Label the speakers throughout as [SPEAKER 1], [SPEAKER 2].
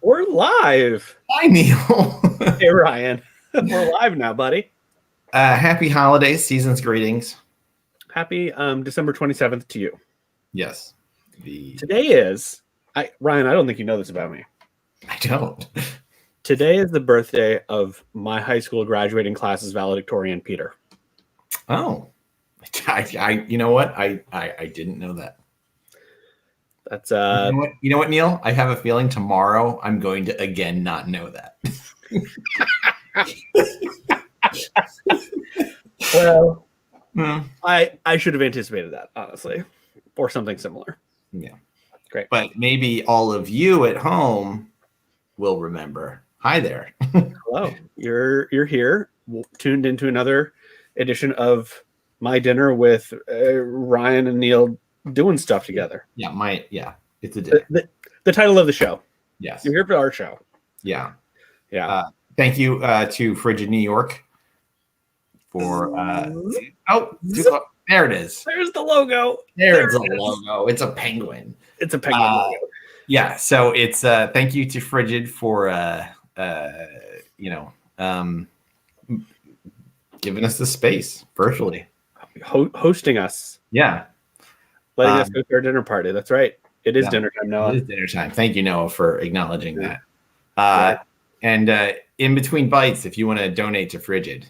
[SPEAKER 1] We're live.
[SPEAKER 2] Hi, Neil.
[SPEAKER 1] Hey, Ryan. We're live now, buddy.
[SPEAKER 2] Happy holidays, season's greetings.
[SPEAKER 1] Happy December 27th to you.
[SPEAKER 2] Yes.
[SPEAKER 1] Today is, Ryan, I don't think you know this about me.
[SPEAKER 2] I don't.
[SPEAKER 1] Today is the birthday of my high school graduating class's valedictorian, Peter.
[SPEAKER 2] Oh. You know what? I didn't know that.
[SPEAKER 1] That's
[SPEAKER 2] You know what, Neil? I have a feeling tomorrow I'm going to again not know that.
[SPEAKER 1] Well, I should have anticipated that, honestly, or something similar.
[SPEAKER 2] Yeah.
[SPEAKER 1] Great.
[SPEAKER 2] But maybe all of you at home will remember. Hi there.
[SPEAKER 1] Hello. You're here, tuned into another edition of My Dinner with Ryan and Neil doing stuff together.
[SPEAKER 2] Yeah, it's a dinner.
[SPEAKER 1] The title of the show.
[SPEAKER 2] Yes.
[SPEAKER 1] You're here for our show.
[SPEAKER 2] Yeah.
[SPEAKER 1] Thank
[SPEAKER 2] you to Frigid New York for there it is.
[SPEAKER 1] There's the logo.
[SPEAKER 2] There's the logo. It's a penguin.
[SPEAKER 1] It's a penguin logo.
[SPEAKER 2] Yeah, so it's thank you to Frigid for giving us the space virtually.
[SPEAKER 1] Hosting us.
[SPEAKER 2] Yeah.
[SPEAKER 1] Letting us go to our dinner party. That's right. It is dinner time, Noah.
[SPEAKER 2] It is dinner time. Thank you, Noah, for acknowledging that. And in between bites, if you want to donate to Frigid,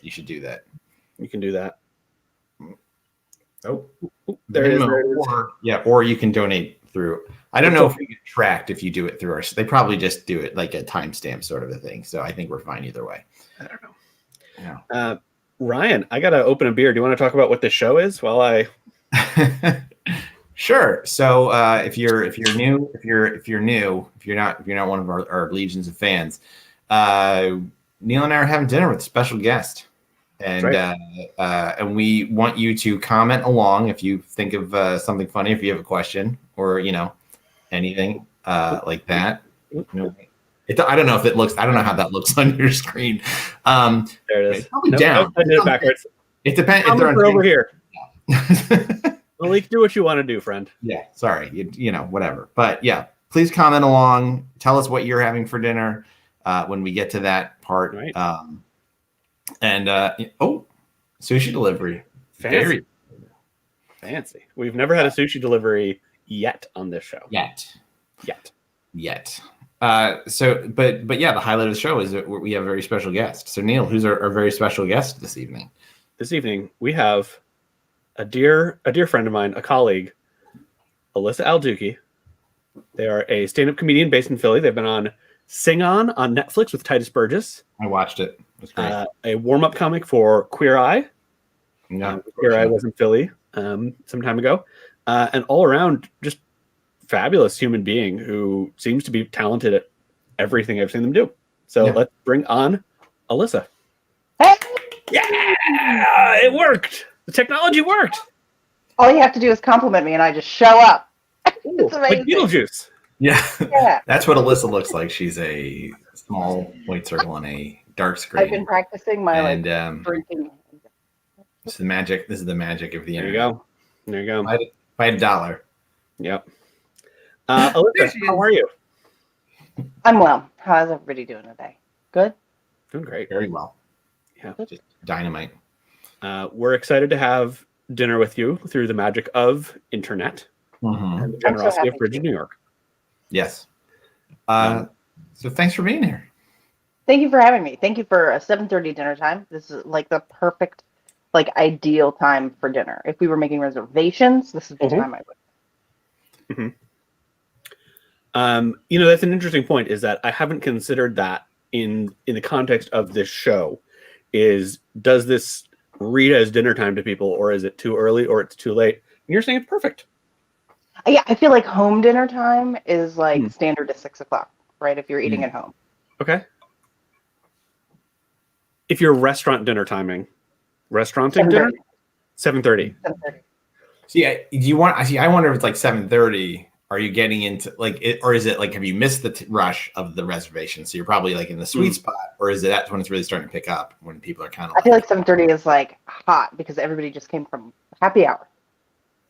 [SPEAKER 2] you should do that.
[SPEAKER 1] You can do that.
[SPEAKER 2] Oh,
[SPEAKER 1] there it is.
[SPEAKER 2] Or you can donate through. I don't know if we get tracked if you do it through our. They probably just do it like a timestamp sort of a thing. So I think we're fine either way.
[SPEAKER 1] I don't know. Yeah. Ryan, I gotta open a beer. Do you want to talk about what this show is? While I.
[SPEAKER 2] Sure. So if you're not one of our legions of fans, Neil and I are having dinner with a special guest, and and we want you to comment along if you think of something funny, if you have a question or anything like that. I don't know if it looks. I don't know how that looks on your screen.
[SPEAKER 1] There it is.
[SPEAKER 2] Probably down.
[SPEAKER 1] I did it backwards.
[SPEAKER 2] It depends.
[SPEAKER 1] If they're over here. Well, you can do what you want to do, friend.
[SPEAKER 2] Yeah, sorry, whatever. But yeah, please comment along. Tell us what you're having for dinner when we get to that part.
[SPEAKER 1] Right.
[SPEAKER 2] Sushi delivery.
[SPEAKER 1] Fancy. Very fancy. We've never had a sushi delivery yet on this show.
[SPEAKER 2] Yet. But yeah, the highlight of the show is that we have a very special guest. So Neil, who's our very special guest this evening?
[SPEAKER 1] This evening we have a dear friend of mine, a colleague, Alyssa Alduki. They are a stand-up comedian based in Philly. They've been on Sing On Netflix with Titus Burgess.
[SPEAKER 2] I watched it. It was great.
[SPEAKER 1] A warm-up comic for Queer Eye.
[SPEAKER 2] No,
[SPEAKER 1] Queer Eye was in Philly some time ago. And all around, just fabulous human being who seems to be talented at everything I've seen them do. So let's bring on Alyssa.
[SPEAKER 3] Hey!
[SPEAKER 1] Yeah, it worked. The technology worked.
[SPEAKER 3] All you have to do is compliment me, and I just show up.
[SPEAKER 1] It's amazing. Like Beetlejuice.
[SPEAKER 2] Yeah. That's what Alyssa looks like. She's a small white circle on a dark screen.
[SPEAKER 3] I've been practicing my drinking.
[SPEAKER 2] This is the magic. This is the magic of the
[SPEAKER 1] internet. There you go.
[SPEAKER 2] Find $1.
[SPEAKER 1] Yep. Alyssa, how are you?
[SPEAKER 3] I'm well. How's everybody doing today? Good?
[SPEAKER 1] Doing great.
[SPEAKER 2] Very well.
[SPEAKER 1] Yeah.
[SPEAKER 2] Just dynamite.
[SPEAKER 1] We're excited to have dinner with you through the magic of internet and the generosity of Frigid New York.
[SPEAKER 2] Yes. So thanks for being here.
[SPEAKER 3] Thank you for having me. Thank you for a 7:30 dinner time. This is like the perfect, ideal time for dinner. If we were making reservations, this is the time I would.
[SPEAKER 1] That's an interesting point, is that I haven't considered that in the context of this show. Does this read as dinner time to people, or is it too early, or it's too late? And you're saying it's perfect.
[SPEAKER 3] Yeah, I feel like home dinner time is standard at 6 o'clock, right? If you're eating at home.
[SPEAKER 1] Okay. If you're restaurant dinner timing, dinner, 7:30.
[SPEAKER 3] 7:30.
[SPEAKER 2] I wonder if it's like 7:30. Are you getting into or is it have you missed the rush of the reservation? So you're probably in the sweet spot, or is it that's when it's really starting to pick up, when people are kind of?
[SPEAKER 3] I feel like 7:30 is hot because everybody just came from happy hour.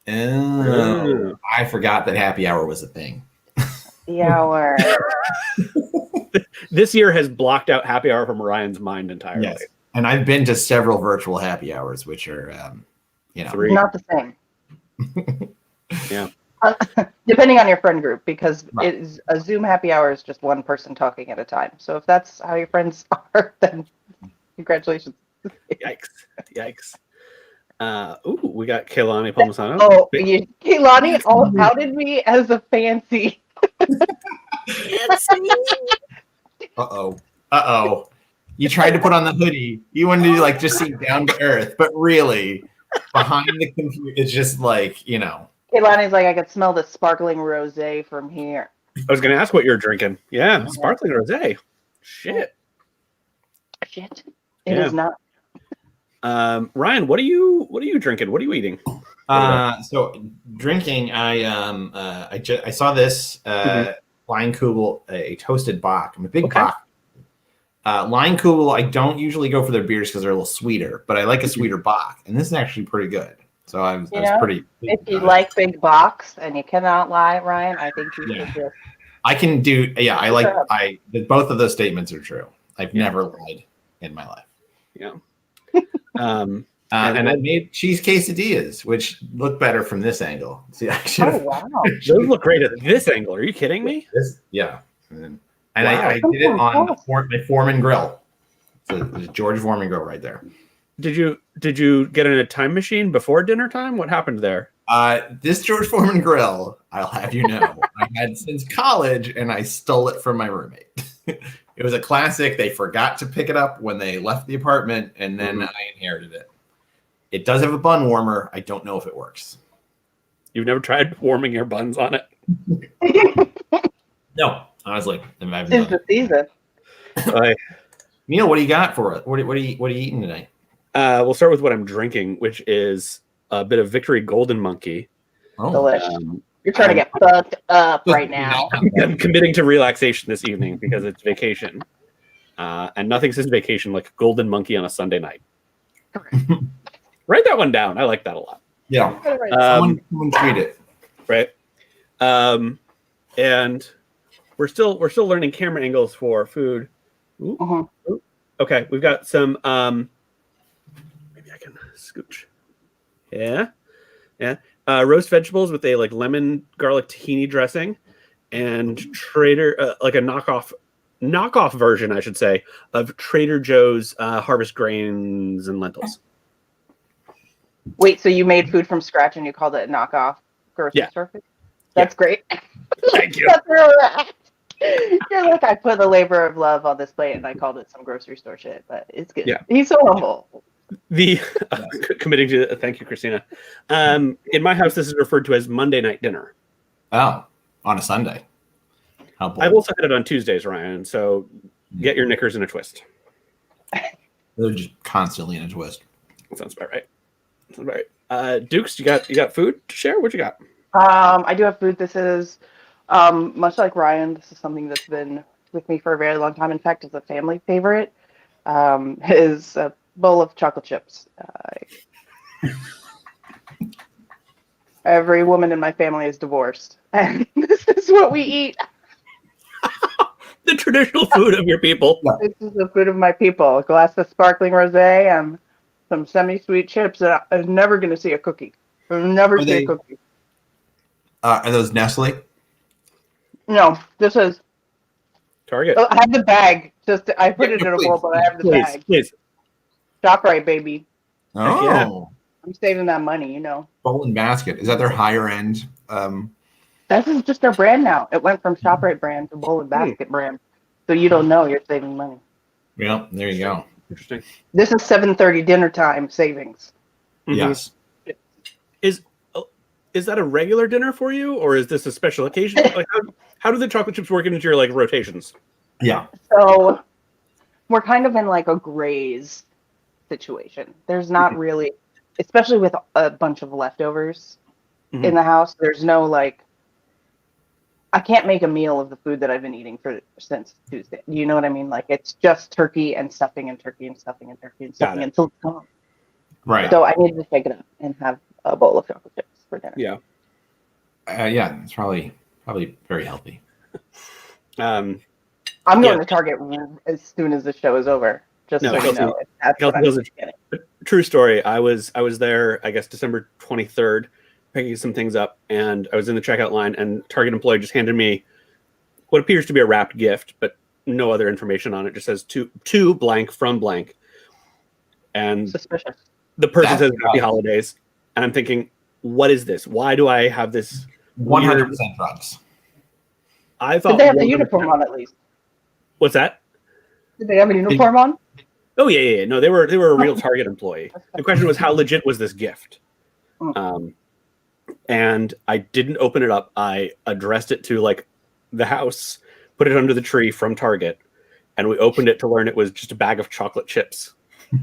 [SPEAKER 2] Oh, I forgot that happy hour was a thing.
[SPEAKER 3] Happy hour.
[SPEAKER 1] This year has blocked out happy hour from Ryan's mind entirely.
[SPEAKER 2] Yes. And I've been to several virtual happy hours, which are, you know,
[SPEAKER 1] 3.
[SPEAKER 3] Not the same.
[SPEAKER 1] Yeah.
[SPEAKER 3] Depending on your friend group, because
[SPEAKER 2] Right.
[SPEAKER 3] it is a Zoom happy hour is just one person talking at a time. So if that's how your friends are, then congratulations.
[SPEAKER 1] Yikes. We got Kehlani Palmisano.
[SPEAKER 3] Oh, Kehlani outed me as a fancy.
[SPEAKER 2] Uh-oh. You tried to put on the hoodie. You wanted to like just seem down to earth, but really behind the computer, it's just like, you know.
[SPEAKER 3] Kehlani's like, I could smell the sparkling rosé from here.
[SPEAKER 1] I was going to ask what you're drinking. Yeah, sparkling rosé. Shit.
[SPEAKER 3] It is not.
[SPEAKER 1] Ryan, what are you drinking? What are you eating?
[SPEAKER 2] So drinking, I saw this Leinenkugel, a toasted Bock. I'm a big Bock. Leinenkugel, I don't usually go for their beers because they're a little sweeter, but I like a sweeter Bock, and this is actually pretty good. So I was pretty.
[SPEAKER 3] If you like big box and you cannot lie, Ryan, I think you should just.
[SPEAKER 2] I can do. Yeah, I like. Both of those statements are true. I've never lied in my life.
[SPEAKER 1] Yeah.
[SPEAKER 2] And I made cheese quesadillas, which look better from this angle. See,
[SPEAKER 3] Oh wow!
[SPEAKER 1] Those look great at this angle. Are you kidding me?
[SPEAKER 2] Yeah. And I did it on my Foreman grill. So there's George Foreman grill right there.
[SPEAKER 1] Did you get in a time machine before dinner time? What happened there?
[SPEAKER 2] This George Foreman grill, I'll have you know, I had since college, and I stole it from my roommate. It was a classic. They forgot to pick it up when they left the apartment, and then I inherited it. It does have a bun warmer. I don't know if it works.
[SPEAKER 1] You've never tried warming your buns on it?
[SPEAKER 2] No, honestly, I've
[SPEAKER 3] It's the season.
[SPEAKER 2] Neil, what do you got for us? What are you eating today?
[SPEAKER 1] We'll start with what I'm drinking, which is a bit of Victory Golden Monkey.
[SPEAKER 2] Oh,
[SPEAKER 3] delicious. You're trying to get fucked up right now.
[SPEAKER 1] I'm committing to relaxation this evening because it's vacation. And nothing says vacation like Golden Monkey on a Sunday night. Write that one down. I like that a lot.
[SPEAKER 2] Yeah. Someone tweet it.
[SPEAKER 1] Right. And we're still learning camera angles for food. Ooh. Ooh. Okay, we've got some maybe I can scooch. Yeah. Roast vegetables with a like lemon garlic tahini dressing, and Trader like a knockoff version, I should say, of Trader Joe's harvest grains and lentils.
[SPEAKER 3] Wait, so you made food from scratch and you called it a knockoff grocery store food? That's great.
[SPEAKER 1] Thank you.
[SPEAKER 3] That's where we're at. You're like, I put the labor of love on this plate and I called it some grocery store shit, but it's good. Yeah. He's so humble.
[SPEAKER 1] Committing to thank you, Christina. In my house, this is referred to as Monday night dinner.
[SPEAKER 2] Oh, on a Sunday.
[SPEAKER 1] I've also had it on Tuesdays, Ryan. So get your knickers in a twist.
[SPEAKER 2] They're just constantly in a twist.
[SPEAKER 1] That sounds about right. Dukes, you got food to share? What you got?
[SPEAKER 3] I do have food. This is much like Ryan. This is something that's been with me for a very long time. In fact, it's a family favorite. Is a bowl of chocolate chips. Every woman in my family is divorced, and this is what we eat.
[SPEAKER 1] The traditional food of your people.
[SPEAKER 3] This is the food of my people. A glass of sparkling rosé and some semi-sweet chips. And I'm never going to see a cookie. I'm never see a cookie.
[SPEAKER 2] Are those Nestle?
[SPEAKER 3] No, this is
[SPEAKER 1] Target.
[SPEAKER 3] I have the bag. I put it in a bowl, but I have the bag.
[SPEAKER 1] Please.
[SPEAKER 3] ShopRite, baby.
[SPEAKER 2] Oh.
[SPEAKER 1] Yeah.
[SPEAKER 3] I'm saving that money, you know.
[SPEAKER 2] Bowl and Basket. Is that their higher end?
[SPEAKER 3] This is just their brand now. It went from ShopRite brand to Bowl and Basket brand. So you don't know you're saving money.
[SPEAKER 2] Yeah, there you go.
[SPEAKER 1] Interesting.
[SPEAKER 3] This is 7:30 dinner time savings.
[SPEAKER 2] Yes.
[SPEAKER 1] Is that a regular dinner for you, or is this a special occasion? Like, how do the chocolate chips work into your like rotations?
[SPEAKER 2] Yeah.
[SPEAKER 3] So we're kind of in like a graze situation. There's not really, especially with a bunch of leftovers in the house, there's no like, I can't make a meal of the food that I've been eating since Tuesday. You know what I mean? Like it's just turkey and stuffing and turkey and stuffing and turkey and stuffing until it's gone.
[SPEAKER 2] Right.
[SPEAKER 3] So I need to shake it up and have a bowl of chocolate chips for dinner.
[SPEAKER 1] Yeah.
[SPEAKER 2] Yeah, it's probably very healthy.
[SPEAKER 1] Um,
[SPEAKER 3] I'm going
[SPEAKER 1] Yeah.
[SPEAKER 3] to Target as soon as the show is over. Just
[SPEAKER 1] No,
[SPEAKER 3] so you
[SPEAKER 1] Kelsey-
[SPEAKER 3] know, that's what
[SPEAKER 1] Kelsey
[SPEAKER 3] I'm
[SPEAKER 1] does
[SPEAKER 3] getting.
[SPEAKER 1] True story. I was there, I guess, December 23rd, picking some things up, and I was in the checkout line, and Target employee just handed me what appears to be a wrapped gift, but no other information on it. Just says to blank from blank, and
[SPEAKER 3] Suspicious.
[SPEAKER 1] the person
[SPEAKER 2] That's
[SPEAKER 1] says Happy
[SPEAKER 2] right.
[SPEAKER 1] Holidays, and I'm thinking, what is this? Why do I have this
[SPEAKER 2] 100%
[SPEAKER 1] weird?
[SPEAKER 2] drugs.
[SPEAKER 1] I thought
[SPEAKER 3] Did they have the
[SPEAKER 1] 100%.
[SPEAKER 3] uniform on at least?
[SPEAKER 1] What's that?
[SPEAKER 3] Did they have a uniform on?
[SPEAKER 1] Oh yeah. No, they were a real Target employee. The question was, how legit was this gift? And I didn't open it up. I addressed it to like the house, put it under the tree from Target, and we opened it to learn it was just a bag of chocolate chips.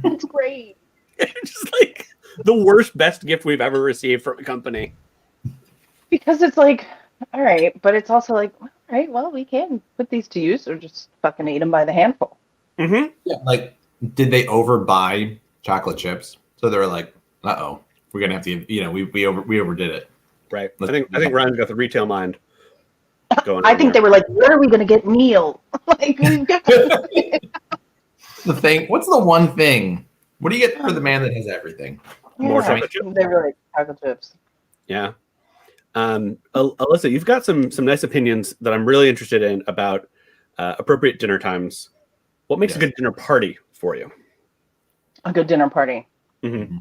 [SPEAKER 3] That's great.
[SPEAKER 1] Just like the worst, best gift we've ever received from a company.
[SPEAKER 3] Because it's like, all right, but it's also like, all right, well, we can put these to use or just fucking eat them by the handful.
[SPEAKER 1] Mm-hmm.
[SPEAKER 2] Yeah, like, did they overbuy chocolate chips? So they were like, "Uh-oh, we're gonna have to," we overdid it.
[SPEAKER 1] Right. I think Ryan's got the retail mind going.
[SPEAKER 3] I think they were like, what are we gonna get Neil? Like, we've got
[SPEAKER 2] The thing. What's the one thing? What do you get for the man that has everything?
[SPEAKER 1] More
[SPEAKER 3] Yeah,
[SPEAKER 1] chocolate chips.
[SPEAKER 3] they were like chocolate chips.
[SPEAKER 1] Yeah. Alyssa, you've got some nice opinions that I'm really interested in about appropriate dinner times. What makes a good dinner party for you?
[SPEAKER 3] A good dinner party.
[SPEAKER 1] Mm-hmm.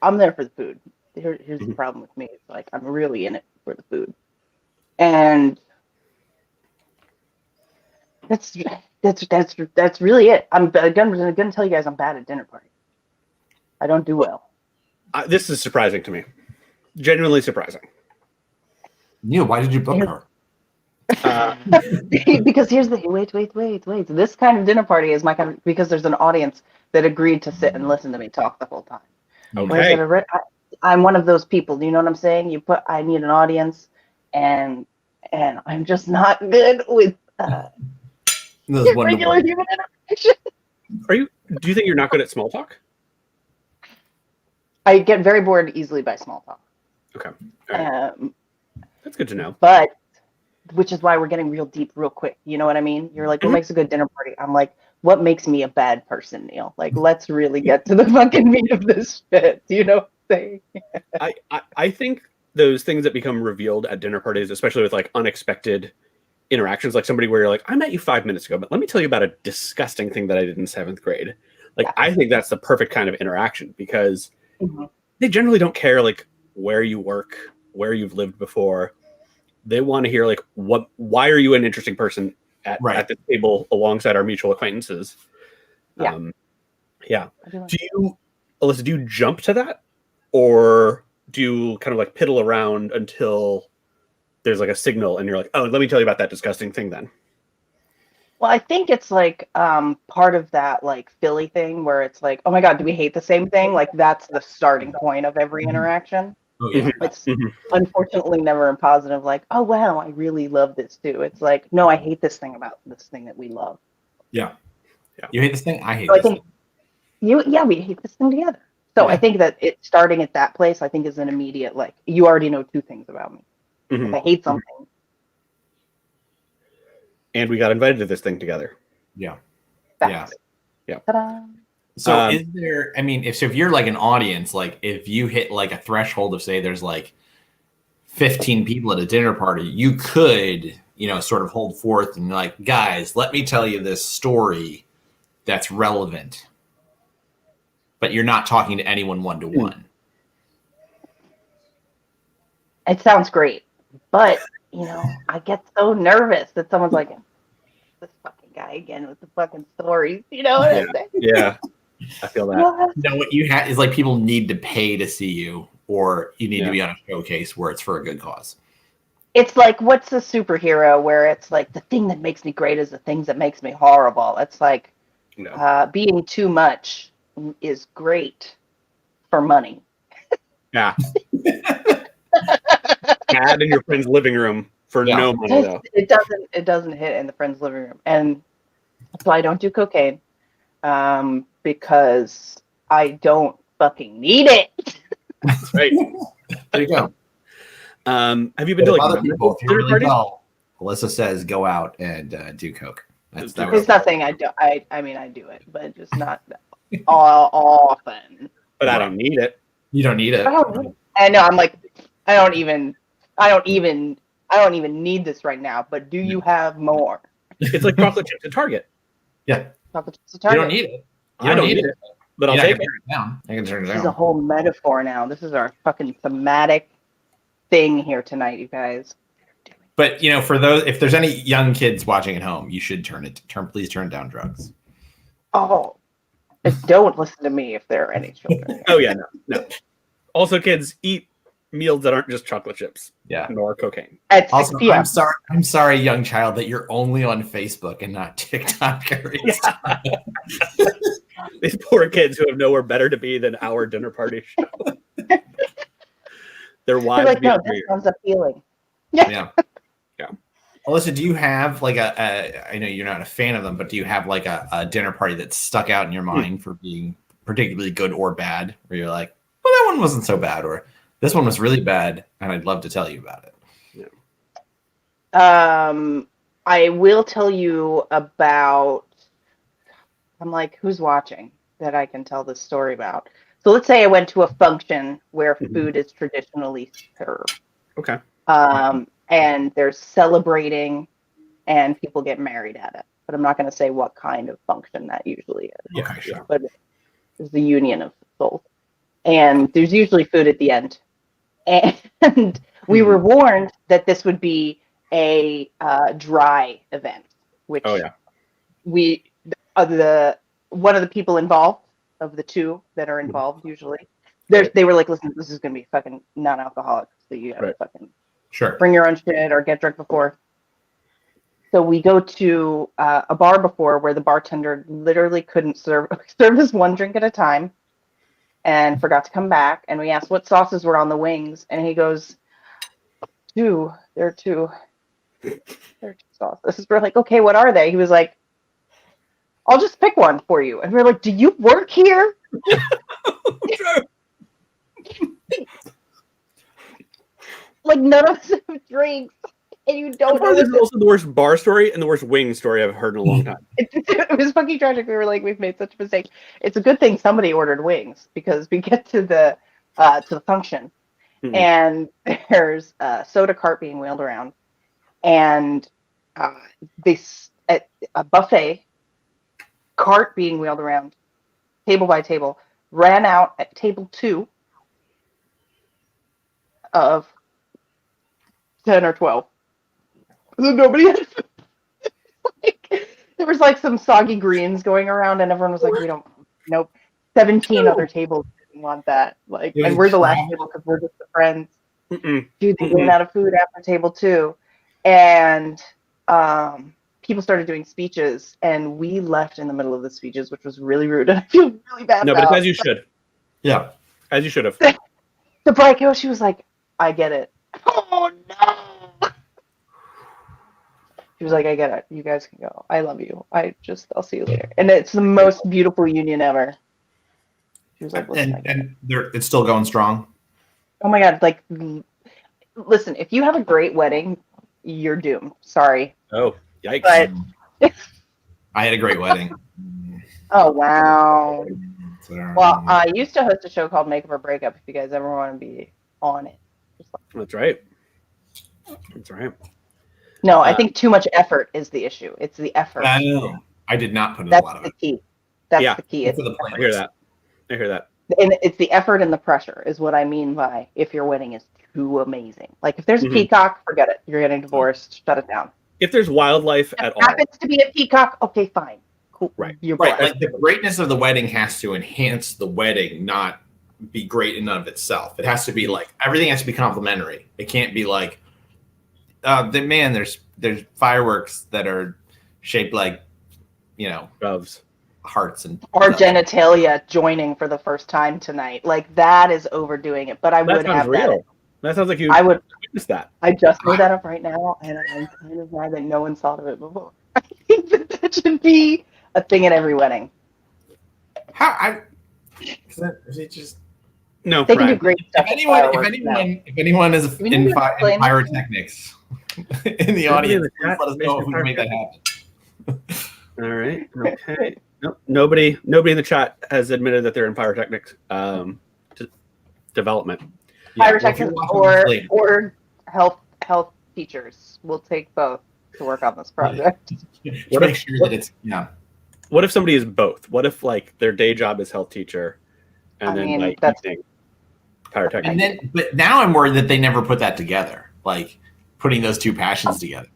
[SPEAKER 3] I'm there for the food. Here's the problem with me. It's like I'm really in it for the food, and that's really it. I'm gonna tell you guys I'm bad at dinner parties. I don't do well.
[SPEAKER 1] This is surprising to me. Genuinely surprising.
[SPEAKER 2] Neil, why did you book her?
[SPEAKER 3] Because here's the wait. This kind of dinner party is my kind of, because there's an audience that agreed to sit and listen to me talk the whole time.
[SPEAKER 1] Okay.
[SPEAKER 3] I'm one of those people. Do you know what I'm saying? I need an audience, and I'm just not good with regular human interaction.
[SPEAKER 1] Do you think you're not good at small talk?
[SPEAKER 3] I get very bored easily by small talk.
[SPEAKER 1] Okay. All right. That's good to know.
[SPEAKER 3] But which is why we're getting real deep real quick. You know what I mean? You're like, what makes a good dinner party? I'm like, what makes me a bad person, Neil? Like, let's really get to the fucking meat of this shit. Do you know what I'm saying?
[SPEAKER 1] I think those things that become revealed at dinner parties, especially with like unexpected interactions, like somebody where you're like, I met you 5 minutes ago, but let me tell you about a disgusting thing that I did in 7th grade. Like, I think that's the perfect kind of interaction because they generally don't care like where you work, where you've lived before. They want to hear like why are you an interesting person at the table alongside our mutual acquaintances?
[SPEAKER 3] Yeah.
[SPEAKER 1] Alyssa, do you jump to that, or do you kind of like piddle around until there's like a signal and you're like, oh, let me tell you about that disgusting thing then?
[SPEAKER 3] Well, I think it's like part of that like Philly thing where it's like, oh my God, do we hate the same thing? Like that's the starting point of every interaction.
[SPEAKER 2] Oh, yeah.
[SPEAKER 3] It's unfortunately never in positive, like, oh wow, I really love this too. It's like, no, I hate this thing about this thing that we love.
[SPEAKER 2] Yeah. You hate this thing? I hate
[SPEAKER 3] So
[SPEAKER 2] this
[SPEAKER 3] I think
[SPEAKER 2] thing.
[SPEAKER 3] we hate this thing together. So I think that it starting at that place, I think is an immediate, like, you already know 2 things about me. If I hate something.
[SPEAKER 1] And we got invited to this thing together.
[SPEAKER 2] Yeah.
[SPEAKER 3] Facts.
[SPEAKER 1] Yeah.
[SPEAKER 3] Ta-da.
[SPEAKER 2] So is there, I mean, if you're like an audience, like if you hit like a threshold of say there's like 15 people at a dinner party, you could, sort of hold forth and like, guys, let me tell you this story that's relevant. But you're not talking to anyone one-to-one.
[SPEAKER 3] It sounds great. But, I get so nervous that someone's like, this fucking guy again with the fucking stories. You know what I'm saying?
[SPEAKER 1] Yeah. I feel that.
[SPEAKER 2] What you have is like people need to pay to see you, or you need to be on a showcase where it's for a good cause.
[SPEAKER 3] It's like, what's a superhero where it's like the thing that makes me great is the things that makes me horrible. It's like being too much is great for money.
[SPEAKER 1] Yeah. Ad in your friend's living room for no money though.
[SPEAKER 3] It doesn't hit in the friend's living room, and that's why I don't do cocaine. Because I don't fucking need it.
[SPEAKER 1] That's right.
[SPEAKER 2] There you go.
[SPEAKER 1] Have you been
[SPEAKER 2] But
[SPEAKER 1] to
[SPEAKER 2] if
[SPEAKER 1] like
[SPEAKER 2] other people, if you're
[SPEAKER 1] dinner
[SPEAKER 2] really
[SPEAKER 1] parties?
[SPEAKER 2] dull, Alyssa says go out and do coke. That
[SPEAKER 3] It's
[SPEAKER 2] was
[SPEAKER 3] nothing I do. I mean, I do it, but just not often.
[SPEAKER 1] But I
[SPEAKER 2] Right.
[SPEAKER 1] don't need it.
[SPEAKER 2] You don't need it.
[SPEAKER 3] I know. I'm like, I don't even need this right now. But do you have more?
[SPEAKER 1] It's like chocolate chips at Target.
[SPEAKER 2] Yeah.
[SPEAKER 3] Chocolate chips at
[SPEAKER 2] You
[SPEAKER 3] Target.
[SPEAKER 2] don't need it. You
[SPEAKER 1] I don't need it, but I'll
[SPEAKER 2] I
[SPEAKER 1] take
[SPEAKER 2] can
[SPEAKER 1] it.
[SPEAKER 2] turn it down. I can turn it
[SPEAKER 3] This is a
[SPEAKER 2] down.
[SPEAKER 3] whole metaphor now. This is our fucking thematic thing here tonight, you guys.
[SPEAKER 2] But for those, if there's any young kids watching at home, you should please turn down drugs.
[SPEAKER 3] Oh, don't listen to me if there are any children.
[SPEAKER 1] Oh yeah, no. Also, kids, eat meals that aren't just chocolate chips.
[SPEAKER 2] Yeah.
[SPEAKER 1] Nor cocaine.
[SPEAKER 3] At 6
[SPEAKER 2] Also,
[SPEAKER 3] p.m.
[SPEAKER 2] I'm sorry, young child, that you're only on Facebook and not TikTok.
[SPEAKER 1] These poor kids who have nowhere better to be than our dinner party show. Their wives
[SPEAKER 3] They're like,
[SPEAKER 1] be
[SPEAKER 3] no,
[SPEAKER 1] over
[SPEAKER 3] this
[SPEAKER 1] here.
[SPEAKER 3] sounds appealing.
[SPEAKER 2] Yeah.
[SPEAKER 1] Yeah.
[SPEAKER 2] Alyssa, do you have like I know you're not a fan of them, but do you have like a dinner party that stuck out in your mind for being particularly good or bad? Where you're like, well, that one wasn't so bad, or this one was really bad, and I'd love to tell you about it.
[SPEAKER 1] Yeah.
[SPEAKER 3] I will tell you about. I'm like, who's watching that I can tell this story about? So let's say I went to a function where food is traditionally served.
[SPEAKER 1] Okay.
[SPEAKER 3] And they're celebrating, and people get married at it. But I'm not going to say what kind of function that usually is.
[SPEAKER 1] Yeah,
[SPEAKER 2] Okay, sure.
[SPEAKER 3] But it's the union of souls. And there's usually food at the end. And we were warned that this would be a dry event, which one of the people involved, of the two that are involved usually, they were like, listen, this is going to be fucking non-alcoholic, so you have to fucking bring your own shit or get drunk before. So we go to a bar before where the bartender literally couldn't serve us one drink at a time and forgot to come back. And we asked what sauces were on the wings. And he goes, there are two sauces. We're like, okay, what are they? He was like, I'll just pick one for you. And we're like, do you work here? Like, none of us have drinks. And you don't know.
[SPEAKER 1] This is also the worst bar story and the worst wing story I've heard in a long time.
[SPEAKER 3] It was fucking tragic. We were like, we've made such a mistake. It's a good thing somebody ordered wings, because we get to the function, and there's a soda cart being wheeled around, and a buffet cart being wheeled around, table by table, ran out at table 2 of 10 or 12. So nobody had food. There was like some soggy greens going around, and everyone was like, nope. 17 other tables didn't want that. Like, and we're the last table because we're just the friends. Dude, they ran out of food after table 2. And people started doing speeches, and we left in the middle of the speeches, which was really rude. And I feel really bad.
[SPEAKER 1] No, but it's as you should.
[SPEAKER 2] Yeah.
[SPEAKER 1] As you should have.
[SPEAKER 3] The bright girl, she was like, I get it. Oh, no. She was like, I get it. You guys can go. I love you. I'll see you later. And it's the most beautiful union ever. She was like,
[SPEAKER 2] and it's still going strong.
[SPEAKER 3] Oh my God. Like, listen, if you have a great wedding, you're doomed. Sorry.
[SPEAKER 1] Oh, yikes.
[SPEAKER 3] But
[SPEAKER 2] I had a great wedding.
[SPEAKER 3] Oh, wow. Well, I used to host a show called Makeup or Breakup, if you guys ever want to be on it.
[SPEAKER 1] That's right. That's right.
[SPEAKER 3] No, I think too much effort is the issue. It's the effort.
[SPEAKER 2] I know. I did not put in a lot of
[SPEAKER 3] That's
[SPEAKER 2] it.
[SPEAKER 3] the key. That's the key. It's
[SPEAKER 1] I hear that.
[SPEAKER 3] And it's the effort and the pressure is what I mean by if your wedding is too amazing. Like, if there's a peacock, forget it. You're getting divorced. Shut it down.
[SPEAKER 1] If there's wildlife at all.
[SPEAKER 3] Happens to be a peacock, okay, fine. Cool.
[SPEAKER 1] Right.
[SPEAKER 3] You're
[SPEAKER 2] right. Like, the greatness of the wedding has to enhance the wedding, not be great in and of itself. It has to be like, everything has to be complementary. It can't be like, there's fireworks that are shaped like,
[SPEAKER 1] doves,
[SPEAKER 2] hearts, and
[SPEAKER 3] or genitalia joining for the first time tonight. Like, that is overdoing it. But I would have
[SPEAKER 1] real. That sounds like you.
[SPEAKER 3] I would
[SPEAKER 1] witness that.
[SPEAKER 3] I just made that up right now, and I'm kind of glad that no one thought of it before. I think that should be a thing at every wedding.
[SPEAKER 2] Is it just
[SPEAKER 1] No,
[SPEAKER 3] They can do
[SPEAKER 1] Ryan.
[SPEAKER 3] great stuff.
[SPEAKER 2] If anyone is
[SPEAKER 3] We
[SPEAKER 2] in
[SPEAKER 3] need to explain this.
[SPEAKER 2] pyrotechnics in the audience, please let us know if we can make that happen.
[SPEAKER 1] All right. Okay. Nope. Nobody in the chat has admitted that they're in pyrotechnics development.
[SPEAKER 3] Pyrotechnics or health teachers. We'll take both to work on this project.
[SPEAKER 2] Make sure that it's
[SPEAKER 1] What if somebody is both? What if like their day job is health teacher, and then like evening pyrotechnics?
[SPEAKER 2] But now I'm worried that they never put that together, like putting those two passions together.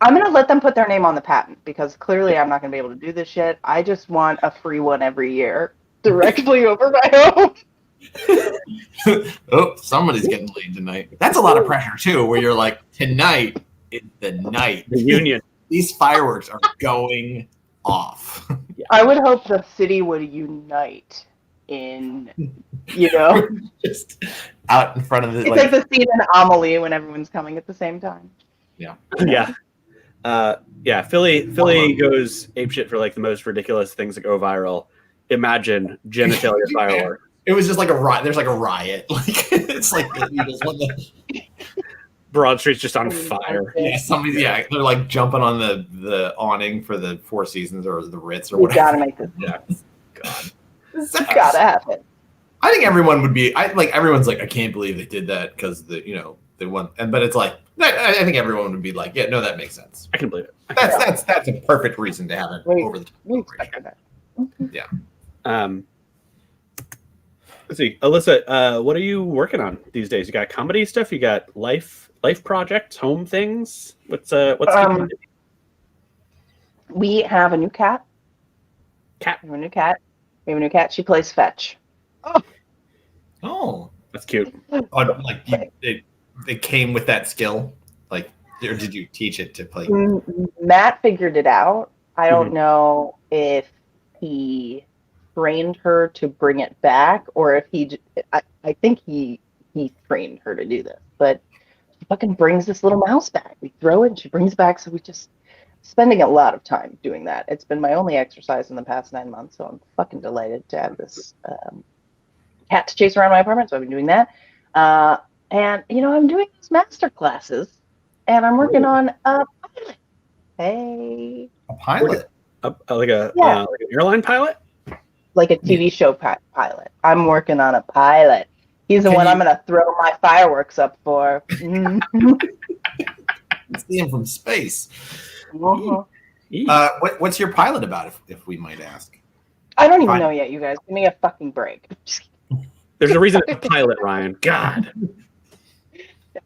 [SPEAKER 3] I'm going to let them put their name on the patent because clearly I'm not going to be able to do this shit. I just want a free one every year directly over my home.
[SPEAKER 2] Oh, somebody's getting laid tonight. That's a lot of pressure too, where you're like, tonight is the night.
[SPEAKER 1] The union.
[SPEAKER 2] These fireworks are going off.
[SPEAKER 3] I would hope the city would unite in,
[SPEAKER 2] just out in front of it.
[SPEAKER 3] It's like the scene in Amelie when everyone's coming at the same time.
[SPEAKER 2] Yeah.
[SPEAKER 1] Yeah. Philly goes apeshit for like the most ridiculous things that go viral. Imagine genitalia fireworks.
[SPEAKER 2] It was just like a riot. There's like a riot. Like it's like the Eagles won the
[SPEAKER 1] Broad Street's just on fire.
[SPEAKER 2] Yeah, they're like jumping on the awning for the Four Seasons or the Ritz or whatever.
[SPEAKER 3] You gotta make this.
[SPEAKER 2] Yeah. God.
[SPEAKER 3] It's gotta happen.
[SPEAKER 2] I think everyone would be. Everyone's like, I can't believe they did that because they won. But it's like, I think everyone would be like, yeah, no, that makes sense.
[SPEAKER 1] I can believe it.
[SPEAKER 2] That's a perfect reason to have it over the top. Yeah.
[SPEAKER 1] Let's see, Alyssa. What are you working on these days? You got comedy stuff. You got life projects, home things. What's
[SPEAKER 3] we have a new cat. We have a new cat. She plays fetch.
[SPEAKER 2] Oh,
[SPEAKER 1] that's cute.
[SPEAKER 2] It came with that skill, like, or did you teach it to play?
[SPEAKER 3] Matt figured it out. I don't know if he trained her to bring it back or if I think he trained her to do this, but she fucking brings this little mouse back. We throw it and she brings it back. So we just spending a lot of time doing that. It's been my only exercise in the past 9 months. So I'm fucking delighted to have this cat to chase around my apartment. So I've been doing that. And I'm doing these master classes and I'm working on a pilot. Hey.
[SPEAKER 2] A pilot?
[SPEAKER 1] Like an airline pilot?
[SPEAKER 3] Like a TV show pilot. I'm working on a pilot. He's the one I'm going to throw my fireworks up for.
[SPEAKER 2] See him from space. What's your pilot about, if we might ask?
[SPEAKER 3] I don't even know yet, you guys. Give me a fucking break.
[SPEAKER 1] There's a reason it's a pilot, Ryan. God.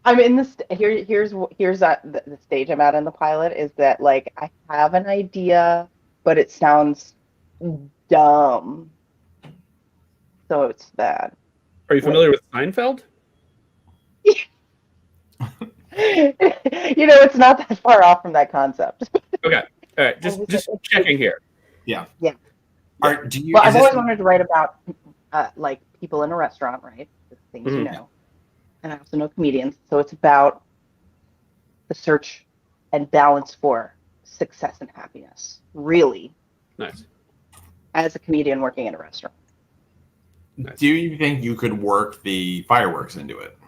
[SPEAKER 3] I'm in this. Here's the stage I'm at in the pilot is that like I have an idea, but it sounds dumb, so it's bad.
[SPEAKER 1] Are you familiar with Seinfeld?
[SPEAKER 3] It's not that far off from that concept.
[SPEAKER 1] Okay, all right, just checking here.
[SPEAKER 2] Yeah.
[SPEAKER 3] I've always wanted to write about like people in a restaurant, right? The things and I also know comedians, so it's about the search and balance for success and happiness. Really,
[SPEAKER 1] nice.
[SPEAKER 3] As a comedian working in a restaurant.
[SPEAKER 2] Nice. Do you think you could work the fireworks into it?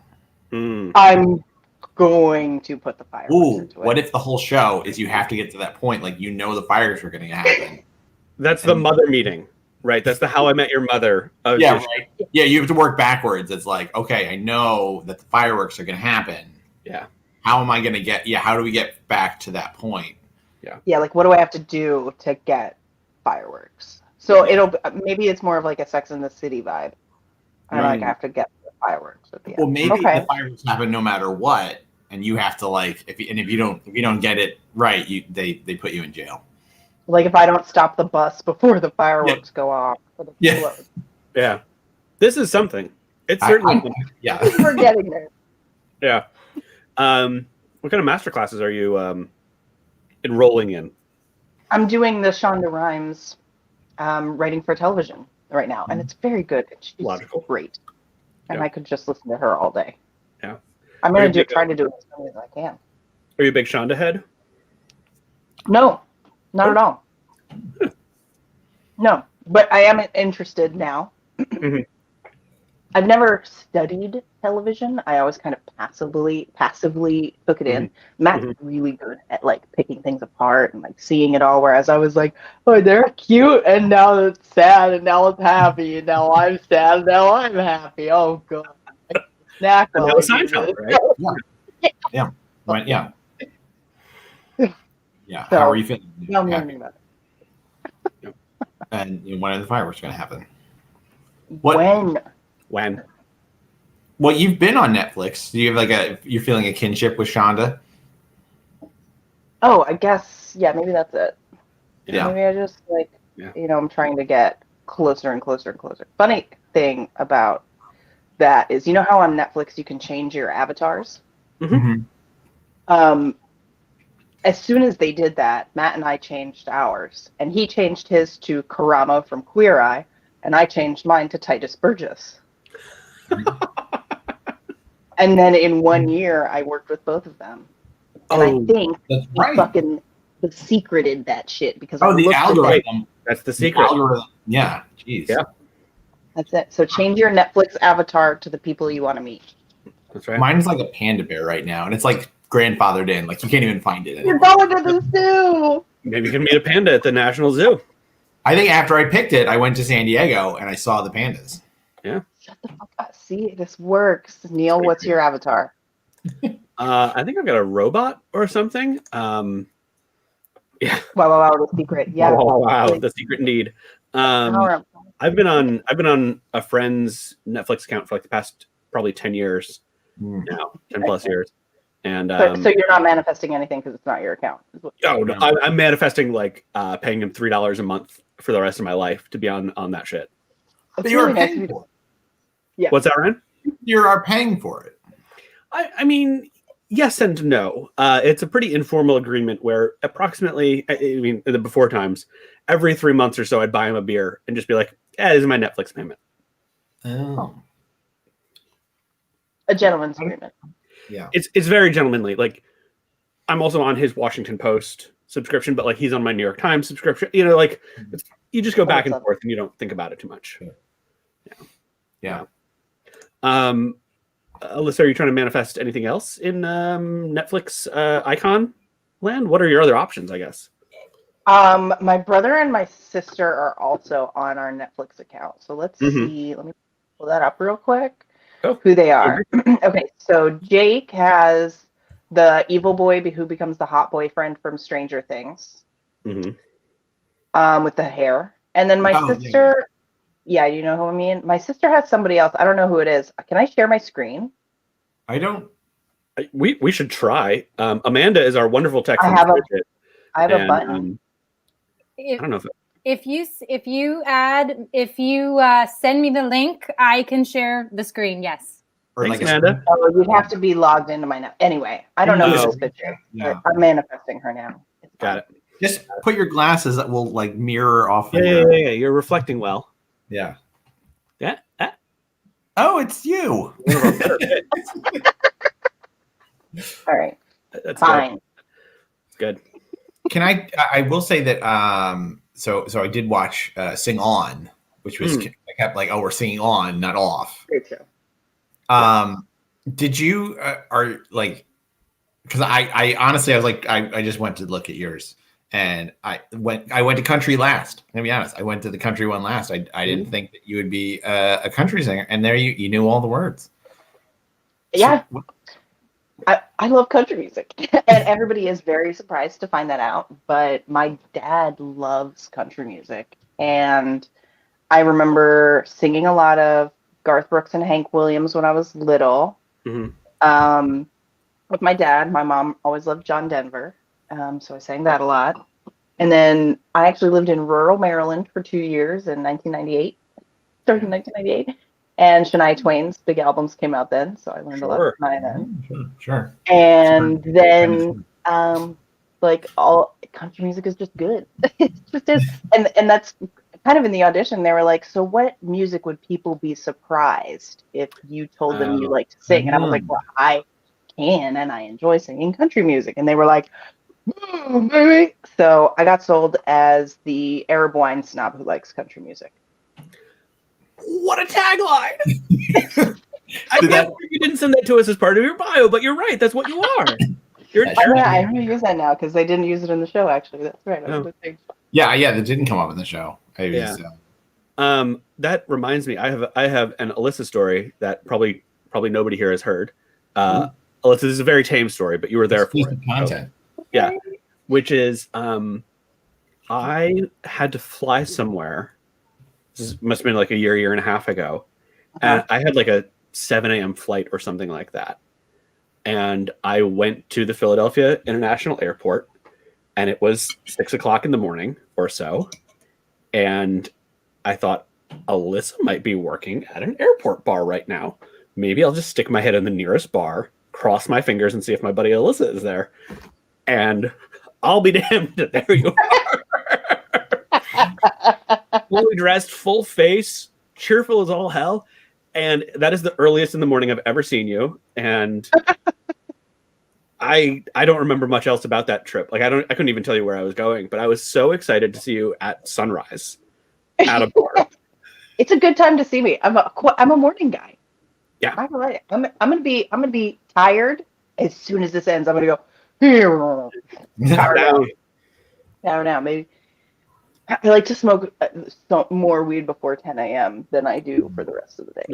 [SPEAKER 3] I'm going to put the fireworks into it.
[SPEAKER 2] What if the whole show is you have to get to that point, like the fireworks are going to happen?
[SPEAKER 1] That's the mother meeting, right? That's the How I Met Your Mother.
[SPEAKER 2] Right. Yeah, you have to work backwards. It's like, okay, I know that the fireworks are going to happen.
[SPEAKER 1] Yeah.
[SPEAKER 2] How am I going to how do we get back to that point?
[SPEAKER 3] Yeah, like what do I have to do to get fireworks? So maybe it's more of like a Sex and the City vibe. I have to get the fireworks at the end.
[SPEAKER 2] Well, maybe the fireworks happen no matter what, and you have to if you don't get it right, they put you in jail.
[SPEAKER 3] Like if I don't stop the bus before the fireworks go off.
[SPEAKER 1] Yeah. This is something. It's certainly.
[SPEAKER 3] We're getting there.
[SPEAKER 1] Yeah. What kind of master classes are you enrolling in?
[SPEAKER 3] I'm doing the Shonda Rhimes writing for television right now, and it's very good. She's great, and I could just listen to her all day.
[SPEAKER 1] Yeah,
[SPEAKER 3] I'm going to try to do it as many as I can.
[SPEAKER 1] Are you a big Shonda head?
[SPEAKER 3] No, not at all. No, but I am interested now. I've never studied television. I always kind of passively took it in. Matt's really good at like picking things apart and like seeing it all. Whereas I was like, oh, they're cute, and now it's sad, and now it's happy, and now I'm sad, and now I'm happy. Oh god, snack
[SPEAKER 1] And
[SPEAKER 3] while
[SPEAKER 1] that
[SPEAKER 3] I
[SPEAKER 1] was
[SPEAKER 3] do
[SPEAKER 1] Seinfeld,
[SPEAKER 3] this.
[SPEAKER 1] right?
[SPEAKER 2] Yeah. Right. Yeah. Yeah.
[SPEAKER 3] So,
[SPEAKER 2] How are you feeling?
[SPEAKER 3] now I'm learning about it.
[SPEAKER 2] And when are the fireworks going to happen?
[SPEAKER 3] When?
[SPEAKER 2] Well, you've been on Netflix. Do you have you're feeling a kinship with Shonda?
[SPEAKER 3] Oh, I guess, yeah, maybe that's it.
[SPEAKER 2] Yeah.
[SPEAKER 3] Maybe I just I'm trying to get closer and closer and closer. Funny thing about that is, you know how on Netflix you can change your avatars? As soon as they did that, Matt and I changed ours, and he changed his to Karama from Queer Eye, and I changed mine to Titus Burgess. And then in 1 year, I worked with both of them. And I think
[SPEAKER 2] that's right.
[SPEAKER 3] fucking secreted that shit because
[SPEAKER 2] the algorithm.
[SPEAKER 1] That's the secret.
[SPEAKER 2] Algorithm. Yeah. Jeez.
[SPEAKER 1] Yeah.
[SPEAKER 3] That's it. So change your Netflix avatar to the people you want to meet.
[SPEAKER 1] That's right.
[SPEAKER 2] Mine's like a panda bear right now, and it's like grandfathered in. Like you can't even find it anymore.
[SPEAKER 3] You're going to the zoo.
[SPEAKER 1] Maybe you can meet a panda at the National Zoo.
[SPEAKER 2] I think after I picked it, I went to San Diego and I saw the pandas.
[SPEAKER 1] Yeah.
[SPEAKER 3] Shut the fuck up. See, this works. Neil, what's your avatar?
[SPEAKER 1] I think I've got a robot or something. Yeah.
[SPEAKER 3] Wow, the secret. Yeah.
[SPEAKER 1] Wow, the secret indeed. I've been on a friend's Netflix account for like the past probably 10 years now, 10 plus years. And
[SPEAKER 3] so you're not manifesting anything because it's not your account.
[SPEAKER 1] Oh no, I'm manifesting like paying him $3 a month for the rest of my life to be on that shit.
[SPEAKER 2] But you are paying for it.
[SPEAKER 3] Yeah.
[SPEAKER 2] What's that, Ryan? You are paying for it.
[SPEAKER 1] I mean, yes and no. It's a pretty informal agreement where approximately, in the before times, every 3 months or so, I'd buy him a beer and just be like, "Yeah, this is my Netflix payment."
[SPEAKER 2] Oh.
[SPEAKER 3] A gentleman's agreement.
[SPEAKER 2] Yeah.
[SPEAKER 1] It's very gentlemanly. Like, I'm also on his Washington Post subscription, but like he's on my New York Times subscription. You know, like you just go back and forth and you don't think about it too much.
[SPEAKER 2] Yeah.
[SPEAKER 1] Alyssa, are you trying to manifest anything else in Netflix icon land? What are your other options, I guess?
[SPEAKER 3] My brother and my sister are also on our Netflix account. So let's see. Let me pull that up real quick. Who they are. Okay, so Jake has the evil boy who becomes the hot boyfriend from Stranger Things. With the hair. And then my sister... Yeah, you know who I mean? My sister has somebody else. I don't know who it is. Can I share my screen?
[SPEAKER 2] I don't.
[SPEAKER 1] We should try. Amanda is our wonderful tech.
[SPEAKER 3] I have a button.
[SPEAKER 4] I
[SPEAKER 1] don't know
[SPEAKER 4] if you send me the link, I can share the screen. Yes.
[SPEAKER 1] Thanks, Amanda.
[SPEAKER 3] Oh, you'd have to be logged into my net. Anyway, I don't know this picture.
[SPEAKER 2] Yeah.
[SPEAKER 3] I'm manifesting her now.
[SPEAKER 1] Got it.
[SPEAKER 2] Just put your glasses that will like mirror off.
[SPEAKER 1] Yeah. You're reflecting well.
[SPEAKER 2] Yeah.
[SPEAKER 1] Yeah.
[SPEAKER 2] Oh, it's you.
[SPEAKER 3] All right.
[SPEAKER 1] That's
[SPEAKER 3] fine.
[SPEAKER 1] Good.
[SPEAKER 2] Can I will say that so I did watch Sing On, which was I kept like, oh, we're singing on, not off.
[SPEAKER 3] Great show.
[SPEAKER 2] Did you are like, because I honestly I was like I just went to look at yours. And I went to country last. I'm gonna be honest. I went to the country one last. I didn't think that you would be a country singer, and there you knew all the words.
[SPEAKER 3] Yeah, so, I love country music, and everybody is very surprised to find that out. But my dad loves country music, and I remember singing a lot of Garth Brooks and Hank Williams when I was little. With my dad, my mom always loved John Denver. So I sang that a lot. And then I actually lived in rural Maryland for 2 years in 1998. Started in 1998. And Shania Twain's big albums came out then. So I learned a lot of Shania then.
[SPEAKER 2] Sure.
[SPEAKER 3] And then, like, all country music is just good. It just is. And that's kind of in the audition. They were like, so what music would people be surprised if you told them you like to sing? And I was like, well, I can, and I enjoy singing country music. And they were like, oh, baby. So I got sold as the Arab wine snob who likes country music.
[SPEAKER 1] what a tagline! I can't believe you didn't send that to us as part of your bio, but you're right. That's what you are. You're a
[SPEAKER 3] Oh, yeah, I'm going to use that now because they didn't use it in the show, actually. That's right.
[SPEAKER 1] Oh.
[SPEAKER 2] Yeah, that didn't come up in the show.
[SPEAKER 1] That reminds me, I have an Alyssa story that probably nobody here has heard. Alyssa, this is a very tame story, but you were there for it.
[SPEAKER 2] Content.
[SPEAKER 1] So, yeah, which is I had to fly somewhere. This must have been like a year and a half ago, and I had like a 7 a.m. flight or something like that. And I went to the Philadelphia International Airport, and it was 6 o'clock in the morning or so. And I thought, Alyssa might be working at an airport bar right now. Maybe I'll just stick my head in the nearest bar, cross my fingers, and see if my buddy Alyssa is there. And I'll be damned, there you are. Fully dressed, full face, cheerful as all hell. And that is the earliest in the morning I've ever seen you. And I don't remember much else about that trip. Like I couldn't even tell you where I was going, but I was so excited to see you at sunrise at a bar.
[SPEAKER 3] It's a good time to see me. I'm a morning guy.
[SPEAKER 1] Yeah.
[SPEAKER 3] I'm gonna be tired as soon as this ends. I'm gonna go here. Now, maybe. I like to smoke more weed before 10 a.m. than I do for the rest of the day.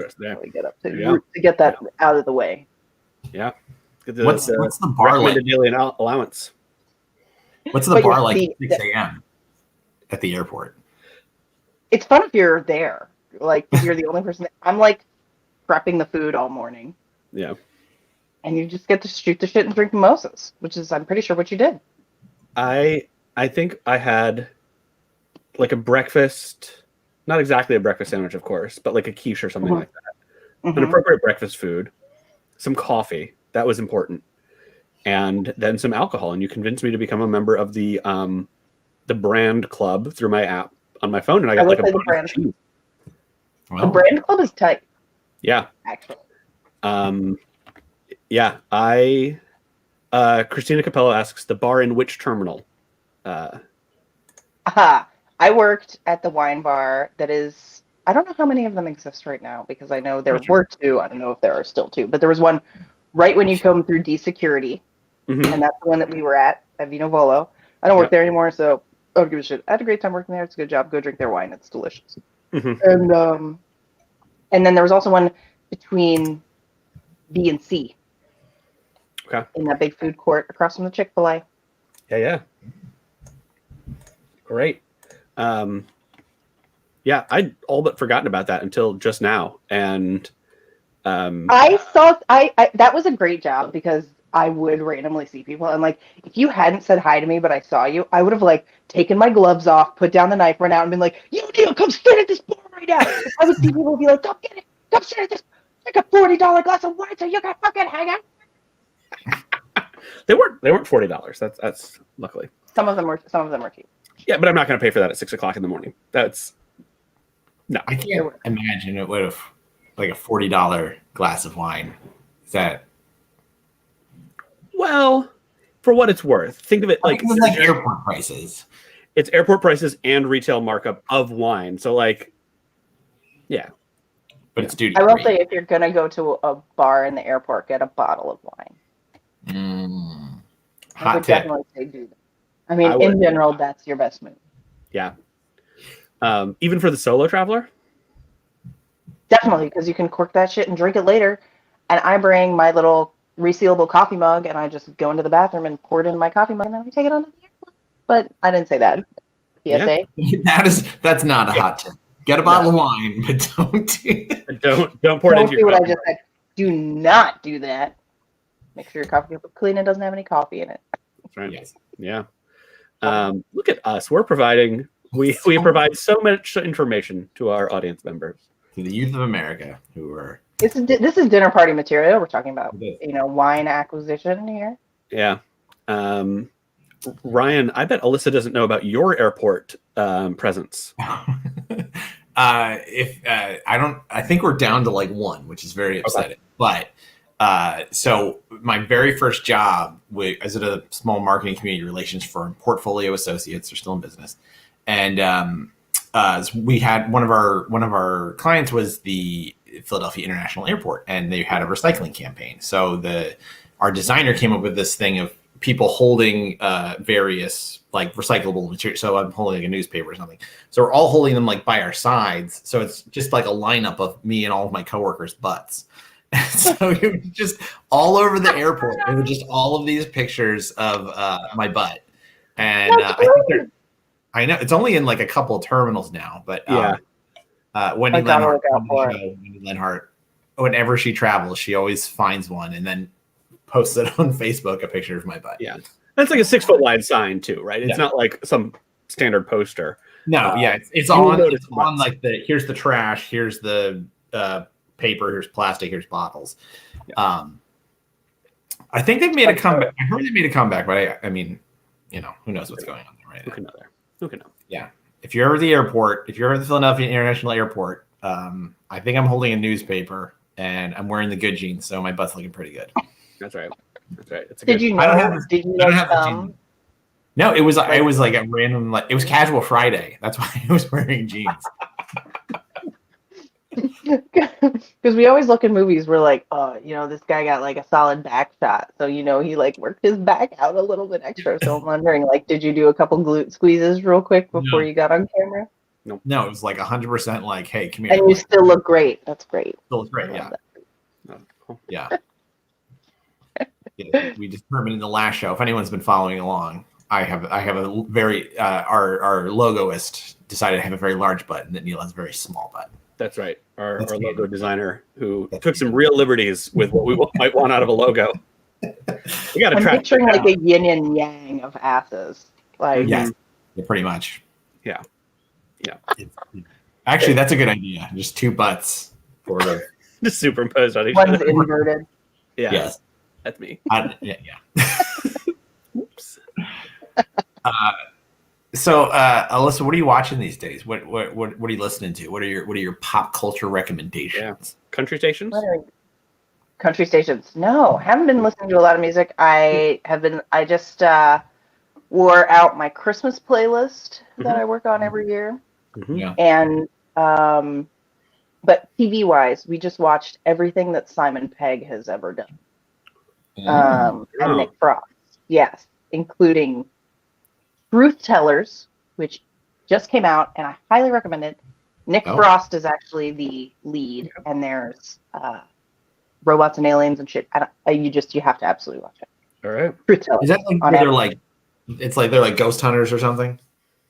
[SPEAKER 3] I get up to get that out of the way.
[SPEAKER 1] Yeah.
[SPEAKER 2] What's the bar like?
[SPEAKER 1] Daily allowance.
[SPEAKER 2] What's the bar like at 6 a.m. at the airport?
[SPEAKER 3] It's fun if you're there. Like if you're the only person. I'm like prepping the food all morning.
[SPEAKER 1] Yeah.
[SPEAKER 3] And you just get to shoot the shit and drink mimosas, which is I'm pretty sure what you did.
[SPEAKER 1] I think I had like a breakfast, not exactly a breakfast sandwich, of course, but like a quiche or something like that. An appropriate breakfast food, some coffee, that was important, and then some alcohol. And you convinced me to become a member of the brand club through my app on my phone, and I got like a
[SPEAKER 3] brand. The brand club is tight.
[SPEAKER 1] Yeah.
[SPEAKER 3] Actually.
[SPEAKER 1] Yeah. Christina Capello asks, the bar in which terminal?
[SPEAKER 3] I worked at the wine bar that is, I don't know how many of them exist right now because I know there were two. I don't know if there are still two, but there was one right when you come through D security, and that's the one that we were at Vino Volo. I don't work there anymore, so I don't give a shit. I had a great time working there. It's a good job. Go drink their wine. It's delicious. And then there was also one between B and C.
[SPEAKER 1] Okay.
[SPEAKER 3] In that big food court across from the Chick-fil-A.
[SPEAKER 1] Yeah. Great. Yeah, I'd all but forgotten about that until just now. And
[SPEAKER 3] I thought that was a great job because I would randomly see people and like if you hadn't said hi to me but I saw you, I would have like taken my gloves off, put down the knife, run out and been like, "You Neil, come sit at this bar right now." I would see people be like, "Come get it, come sit at this, like a $40 glass of wine so you can fucking hang out."
[SPEAKER 1] They weren't $40. That's luckily.
[SPEAKER 3] Some of them were cheap.
[SPEAKER 1] Yeah, but I'm not going to pay for that at 6 o'clock in the morning. That's no.
[SPEAKER 2] I can't imagine it would have like a $40 glass of wine. Is that?
[SPEAKER 1] Well, for what it's worth, think of it like
[SPEAKER 2] it's like airport prices.
[SPEAKER 1] It's airport prices and retail markup of wine. So like, yeah.
[SPEAKER 2] But it's duty
[SPEAKER 3] I will
[SPEAKER 2] free.
[SPEAKER 3] say if you're gonna go to a bar in the airport, get a bottle of wine.
[SPEAKER 2] Hot
[SPEAKER 3] I would
[SPEAKER 2] tip.
[SPEAKER 3] definitely say do that. I mean, in general, that's your best move.
[SPEAKER 1] Yeah. Even for the solo traveler?
[SPEAKER 3] Definitely, because you can cork that shit and drink it later. And I bring my little resealable coffee mug, and I just go into the bathroom and pour it in my coffee mug, and then I take it on to the airport. But I didn't say that. PSA.
[SPEAKER 2] Yeah. That's not a hot tip. Get a bottle of wine, but
[SPEAKER 1] don't pour it into your
[SPEAKER 3] what
[SPEAKER 1] coffee.
[SPEAKER 3] I just said. Do not do that. Make sure your coffee is clean and doesn't have any coffee in it.
[SPEAKER 1] That's right. Yes. Yeah. Look at us. We're providing. We provide so much information to our audience members.
[SPEAKER 2] To the youth of America, who are.
[SPEAKER 3] This is dinner party material. We're talking about wine acquisition here.
[SPEAKER 1] Yeah. Ryan, I bet Alyssa doesn't know about your airport presence.
[SPEAKER 2] I think we're down to like one, which is very upsetting. Okay. But so my very first job was at a small marketing community relations firm, Portfolio Associates. They're still in business, and we had one of our clients was the Philadelphia International Airport, and they had a recycling campaign. So our designer came up with this thing of people holding various like recyclable material. So I'm holding like a newspaper or something. So we're all holding them like by our sides. So it's just like a lineup of me and all of my coworkers' butts. So it was just all over the airport. It was just all of these pictures of my butt. And I know it's only in like a couple of terminals now, but Wendy Lenhart, whenever she travels, she always finds one and then posts it on Facebook, a picture of my butt.
[SPEAKER 1] Yeah. That's like a 6 foot wide sign too, right? It's not like some standard poster.
[SPEAKER 2] No, it's on like here's the trash, here's the paper, here's plastic, here's bottles. Yeah. I think they've made a comeback. I heard they made a comeback, but I mean, who knows what's going on there right now.
[SPEAKER 1] Who can know?
[SPEAKER 2] Yeah. If you're ever at the airport, if you're at the Philadelphia International Airport, I think I'm holding a newspaper and I'm wearing the good jeans, so my butt's looking pretty good.
[SPEAKER 1] That's right. It's
[SPEAKER 3] did you know? I don't have
[SPEAKER 2] the jeans. No, it was like a random, like it was casual Friday. That's why I was wearing jeans.
[SPEAKER 3] Because we always look in movies, we're like, oh, this guy got like a solid back shot, so he like worked his back out a little bit extra. So I'm wondering, like, did you do a couple glute squeezes real quick before you got on camera?
[SPEAKER 2] No, it was like 100% like, hey, come here.
[SPEAKER 3] And you still look great. That's great.
[SPEAKER 2] Still look great, yeah. Yeah. We determined in the last show, if anyone's been following along, I have a very our logoist decided to have a very large butt, and that Neil has a very small butt.
[SPEAKER 1] That's right. Our logo designer who took some real liberties with what we might want out of a logo. We got to try.
[SPEAKER 3] I'm picturing like a yin and yang of asses. Like,
[SPEAKER 2] yes, pretty much.
[SPEAKER 1] Yeah.
[SPEAKER 2] Actually, that's a good idea. Just two butts for the
[SPEAKER 1] just superimposed on each
[SPEAKER 3] one's
[SPEAKER 1] other.
[SPEAKER 3] inverted.
[SPEAKER 1] Yeah.
[SPEAKER 2] Yes.
[SPEAKER 1] That's me.
[SPEAKER 2] Oops. So, Alyssa, what are you watching these days? What are you listening to? What are your pop culture recommendations?
[SPEAKER 1] Yeah. Country stations?
[SPEAKER 3] Country stations. No, haven't been listening to a lot of music. I just wore out my Christmas playlist that I work on every year.
[SPEAKER 1] Mm-hmm.
[SPEAKER 2] Yeah.
[SPEAKER 3] And but TV wise, we just watched everything that Simon Pegg has ever done. And Nick Frost. Yes, including Truth Tellers, which just came out, and I highly recommend it. Nick Frost is actually the lead, and there's robots and aliens and shit. You have to absolutely watch it.
[SPEAKER 1] All right.
[SPEAKER 3] Truth Tellers.
[SPEAKER 2] Is that like they're like, it's like they're like ghost hunters or something?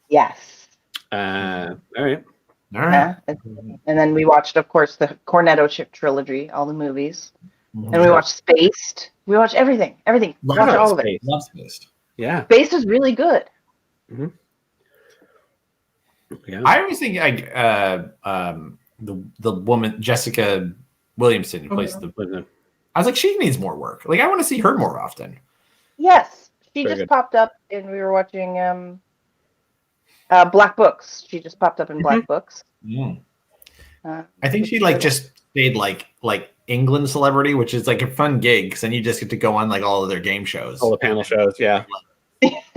[SPEAKER 3] Yes.
[SPEAKER 1] All right.
[SPEAKER 3] And then we watched, of course, the Cornetto trilogy, all the movies, and we watched Spaced. We watched everything. Watch all of it.
[SPEAKER 2] Love Spaced.
[SPEAKER 1] Yeah.
[SPEAKER 3] Spaced is really good.
[SPEAKER 1] Mm-hmm. Yeah.
[SPEAKER 2] I always think the woman Jessica Williamson who plays the. I was like, she needs more work. Like, I want to see her more often.
[SPEAKER 3] Yes, she
[SPEAKER 1] Very
[SPEAKER 3] just
[SPEAKER 1] good.
[SPEAKER 3] popped up, and we were watching Black Books. She just popped up in Black Books.
[SPEAKER 2] Mm. I think she just stayed like England Celebrity, which is like a fun gig because then you just get to go on like all of their game shows,
[SPEAKER 1] all the panel shows. Yeah.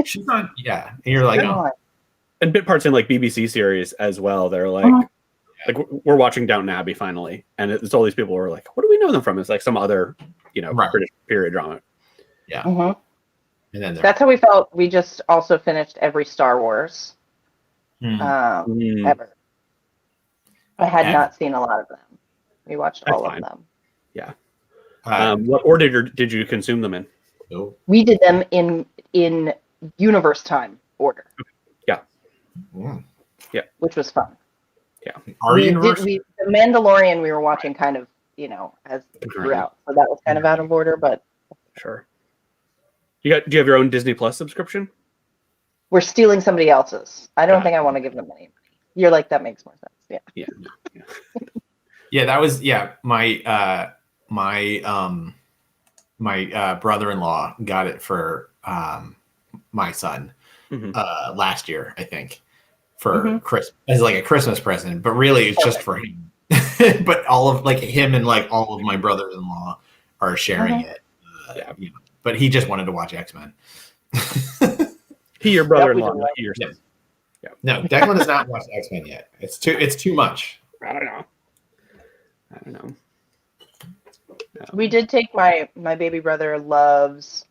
[SPEAKER 2] She's on. Yeah, and you're like, oh.
[SPEAKER 1] And bit parts in like BBC series as well. They're like, like we're watching Downton Abbey finally, and it's all these people who are like, what do we know them from? It's like some other, British period drama.
[SPEAKER 2] Yeah.
[SPEAKER 3] And then that's how we felt. We just also finished every Star Wars ever. I had not seen a lot of them. We watched all of them.
[SPEAKER 1] Yeah. What order did you consume them in?
[SPEAKER 2] No.
[SPEAKER 3] We did them in universe time order.
[SPEAKER 1] Yeah.
[SPEAKER 2] Yeah.
[SPEAKER 3] Which was fun.
[SPEAKER 1] Yeah.
[SPEAKER 3] The Mandalorian we were watching kind of, as throughout. So that was kind of out of order, but
[SPEAKER 1] sure. Do you have your own Disney Plus subscription?
[SPEAKER 3] We're stealing somebody else's. I don't think I want to give them any money. You're like, that makes more sense. Yeah.
[SPEAKER 2] Yeah, that was my brother-in-law got it for my son last year, I think, for Christmas as like a Christmas present, but really it's just for him. But all of like him and like all of my brothers-in-law are sharing it. But he just wanted to watch X-Men.
[SPEAKER 1] He your brother-in-law, not he your son.
[SPEAKER 2] No, Declan has not watched X-Men yet. It's too much.
[SPEAKER 1] I don't know.
[SPEAKER 3] We did take my baby brother loves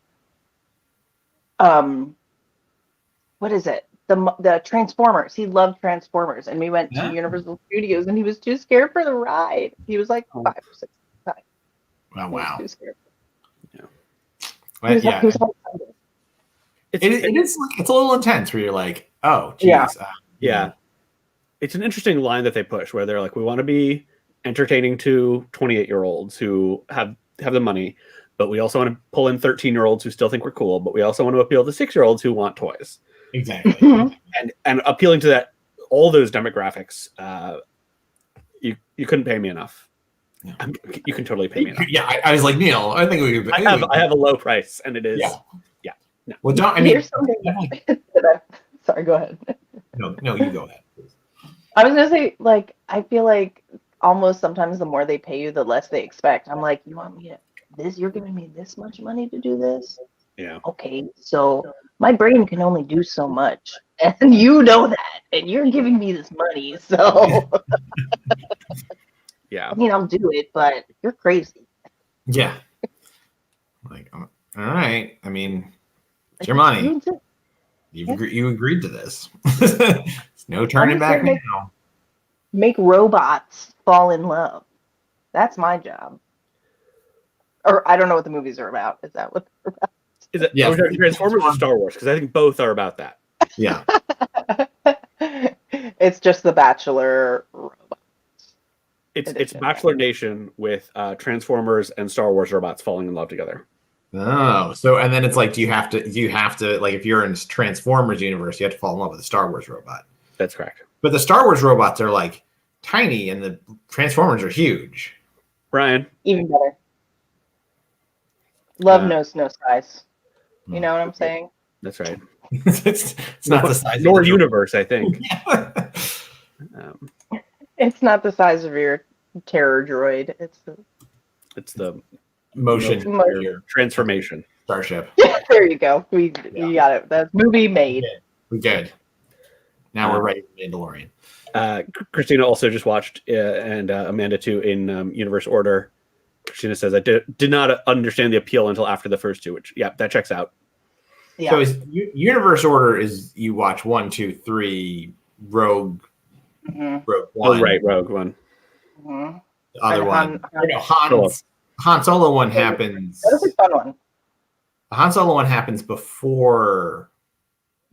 [SPEAKER 3] what is it? The Transformers. He loved Transformers, and we went to
[SPEAKER 2] Yeah.
[SPEAKER 3] Universal Studios, and he was too scared for the ride. He was like 5 or 6 times.
[SPEAKER 2] Oh,
[SPEAKER 3] He
[SPEAKER 2] wow.
[SPEAKER 3] was too scared.
[SPEAKER 2] But, yeah.
[SPEAKER 3] He was all excited.
[SPEAKER 2] It is like, it's a little intense where you're like, oh, geez.
[SPEAKER 3] Yeah.
[SPEAKER 1] Yeah. It's an interesting line that they push where they're like, we want to be entertaining to 28-year-olds who have the money, but we also want to pull in 13-year-olds who still think we're cool, but we also want to appeal to 6-year-olds who want toys.
[SPEAKER 2] Exactly.
[SPEAKER 1] And appealing to that, all those demographics, you couldn't pay me enough.
[SPEAKER 2] Yeah.
[SPEAKER 1] You can totally pay me enough.
[SPEAKER 2] Yeah, I was like, Neil, I think we could.
[SPEAKER 1] I have a low price, and it is.
[SPEAKER 2] Yeah.
[SPEAKER 1] No.
[SPEAKER 2] Well, don't. I mean,
[SPEAKER 3] Here's something sorry, go ahead.
[SPEAKER 2] no, you go ahead. Please.
[SPEAKER 3] I was gonna say, like, I feel like almost sometimes the more they pay you, the less they expect. I'm like, you want me to this? You're giving me this much money to do this?
[SPEAKER 1] Yeah.
[SPEAKER 3] Okay, so my brain can only do so much, and you know that, and you're giving me this money, so
[SPEAKER 1] Yeah.
[SPEAKER 3] I mean, I'll do it, but you're crazy.
[SPEAKER 2] Yeah. Like, all right. I mean, it's your money. You agreed to this. There's no turning back now.
[SPEAKER 3] Make robots fall in love. That's my job. Or I don't know what the movies are about. Is that what they're about?
[SPEAKER 1] Is it
[SPEAKER 2] Yeah.
[SPEAKER 1] Transformers or Star Wars? Because I think both are about that.
[SPEAKER 2] Yeah.
[SPEAKER 3] It's just the Bachelor robot.
[SPEAKER 1] It's Bachelor Nation with Transformers and Star Wars robots falling in love together.
[SPEAKER 2] Oh, so and then it's like, do you have to like if you're in Transformers universe, you have to fall in love with a Star Wars robot.
[SPEAKER 1] That's correct.
[SPEAKER 2] But the Star Wars robots are like tiny, and the Transformers are huge.
[SPEAKER 1] Ryan.
[SPEAKER 3] Even better. Love knows no size. You know what I'm saying?
[SPEAKER 1] That's right.
[SPEAKER 2] it's not the size
[SPEAKER 1] nor
[SPEAKER 2] of the
[SPEAKER 1] universe, I think.
[SPEAKER 3] It's not the size of your terror droid.
[SPEAKER 1] It's the
[SPEAKER 2] motion
[SPEAKER 3] Motion.
[SPEAKER 1] transformation.
[SPEAKER 2] starship.
[SPEAKER 3] There you go. We got it. That movie made.
[SPEAKER 2] We good. Now we're ready for Mandalorian.
[SPEAKER 1] Christina also just watched, and Amanda too, in universe order. Christina says, I did not understand the appeal until after the first two, which, yeah, that checks out.
[SPEAKER 3] Yeah.
[SPEAKER 2] So is universe order is you watch 1, 2, 3, Rogue One.
[SPEAKER 1] Oh, right, Rogue One.
[SPEAKER 3] Mm-hmm.
[SPEAKER 2] The other
[SPEAKER 3] And
[SPEAKER 2] one. Han Solo one happens.
[SPEAKER 3] That was a fun one.
[SPEAKER 2] The Han Solo one happens before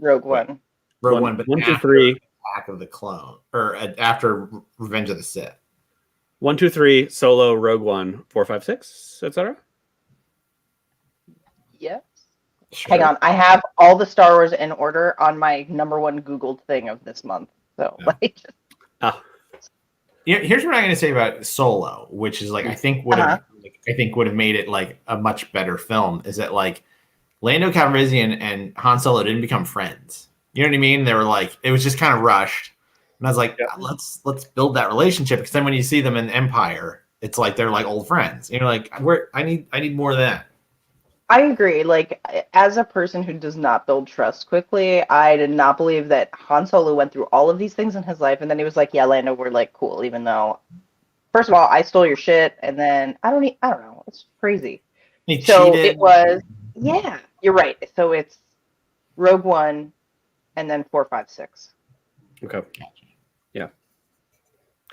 [SPEAKER 3] Rogue One.
[SPEAKER 2] Rogue One, but
[SPEAKER 1] 1, 2,
[SPEAKER 2] after
[SPEAKER 1] 3.
[SPEAKER 2] Attack of the Clone, or after Revenge of the Sith.
[SPEAKER 1] 1, 2, 3, Solo, Rogue One, 4, 5, 6, etc.
[SPEAKER 3] Yes.
[SPEAKER 2] Sure.
[SPEAKER 3] Hang on. I have all the Star Wars in order on my #1 Googled thing of this month. So, like,
[SPEAKER 2] Here's what I'm going to say about Solo, which is like I think would have made it like a much better film. Is that like Lando Calrissian and Han Solo didn't become friends? You know what I mean? They were like, it was just kind of rushed, and I was like, let's build that relationship, because then when you see them in Empire, it's like they're like old friends. And you're like, I need more of that.
[SPEAKER 3] I agree. Like, as a person who does not build trust quickly, I did not believe that Han Solo went through all of these things in his life, and then he was like, "Yeah, Lando, we're like cool," even though, first of all, I stole your shit, and then I don't know, it's crazy.
[SPEAKER 2] He
[SPEAKER 3] So
[SPEAKER 2] cheated.
[SPEAKER 3] it was, yeah, you're right. So it's Rogue One, and then 4, 5, 6.
[SPEAKER 1] Okay. Yeah.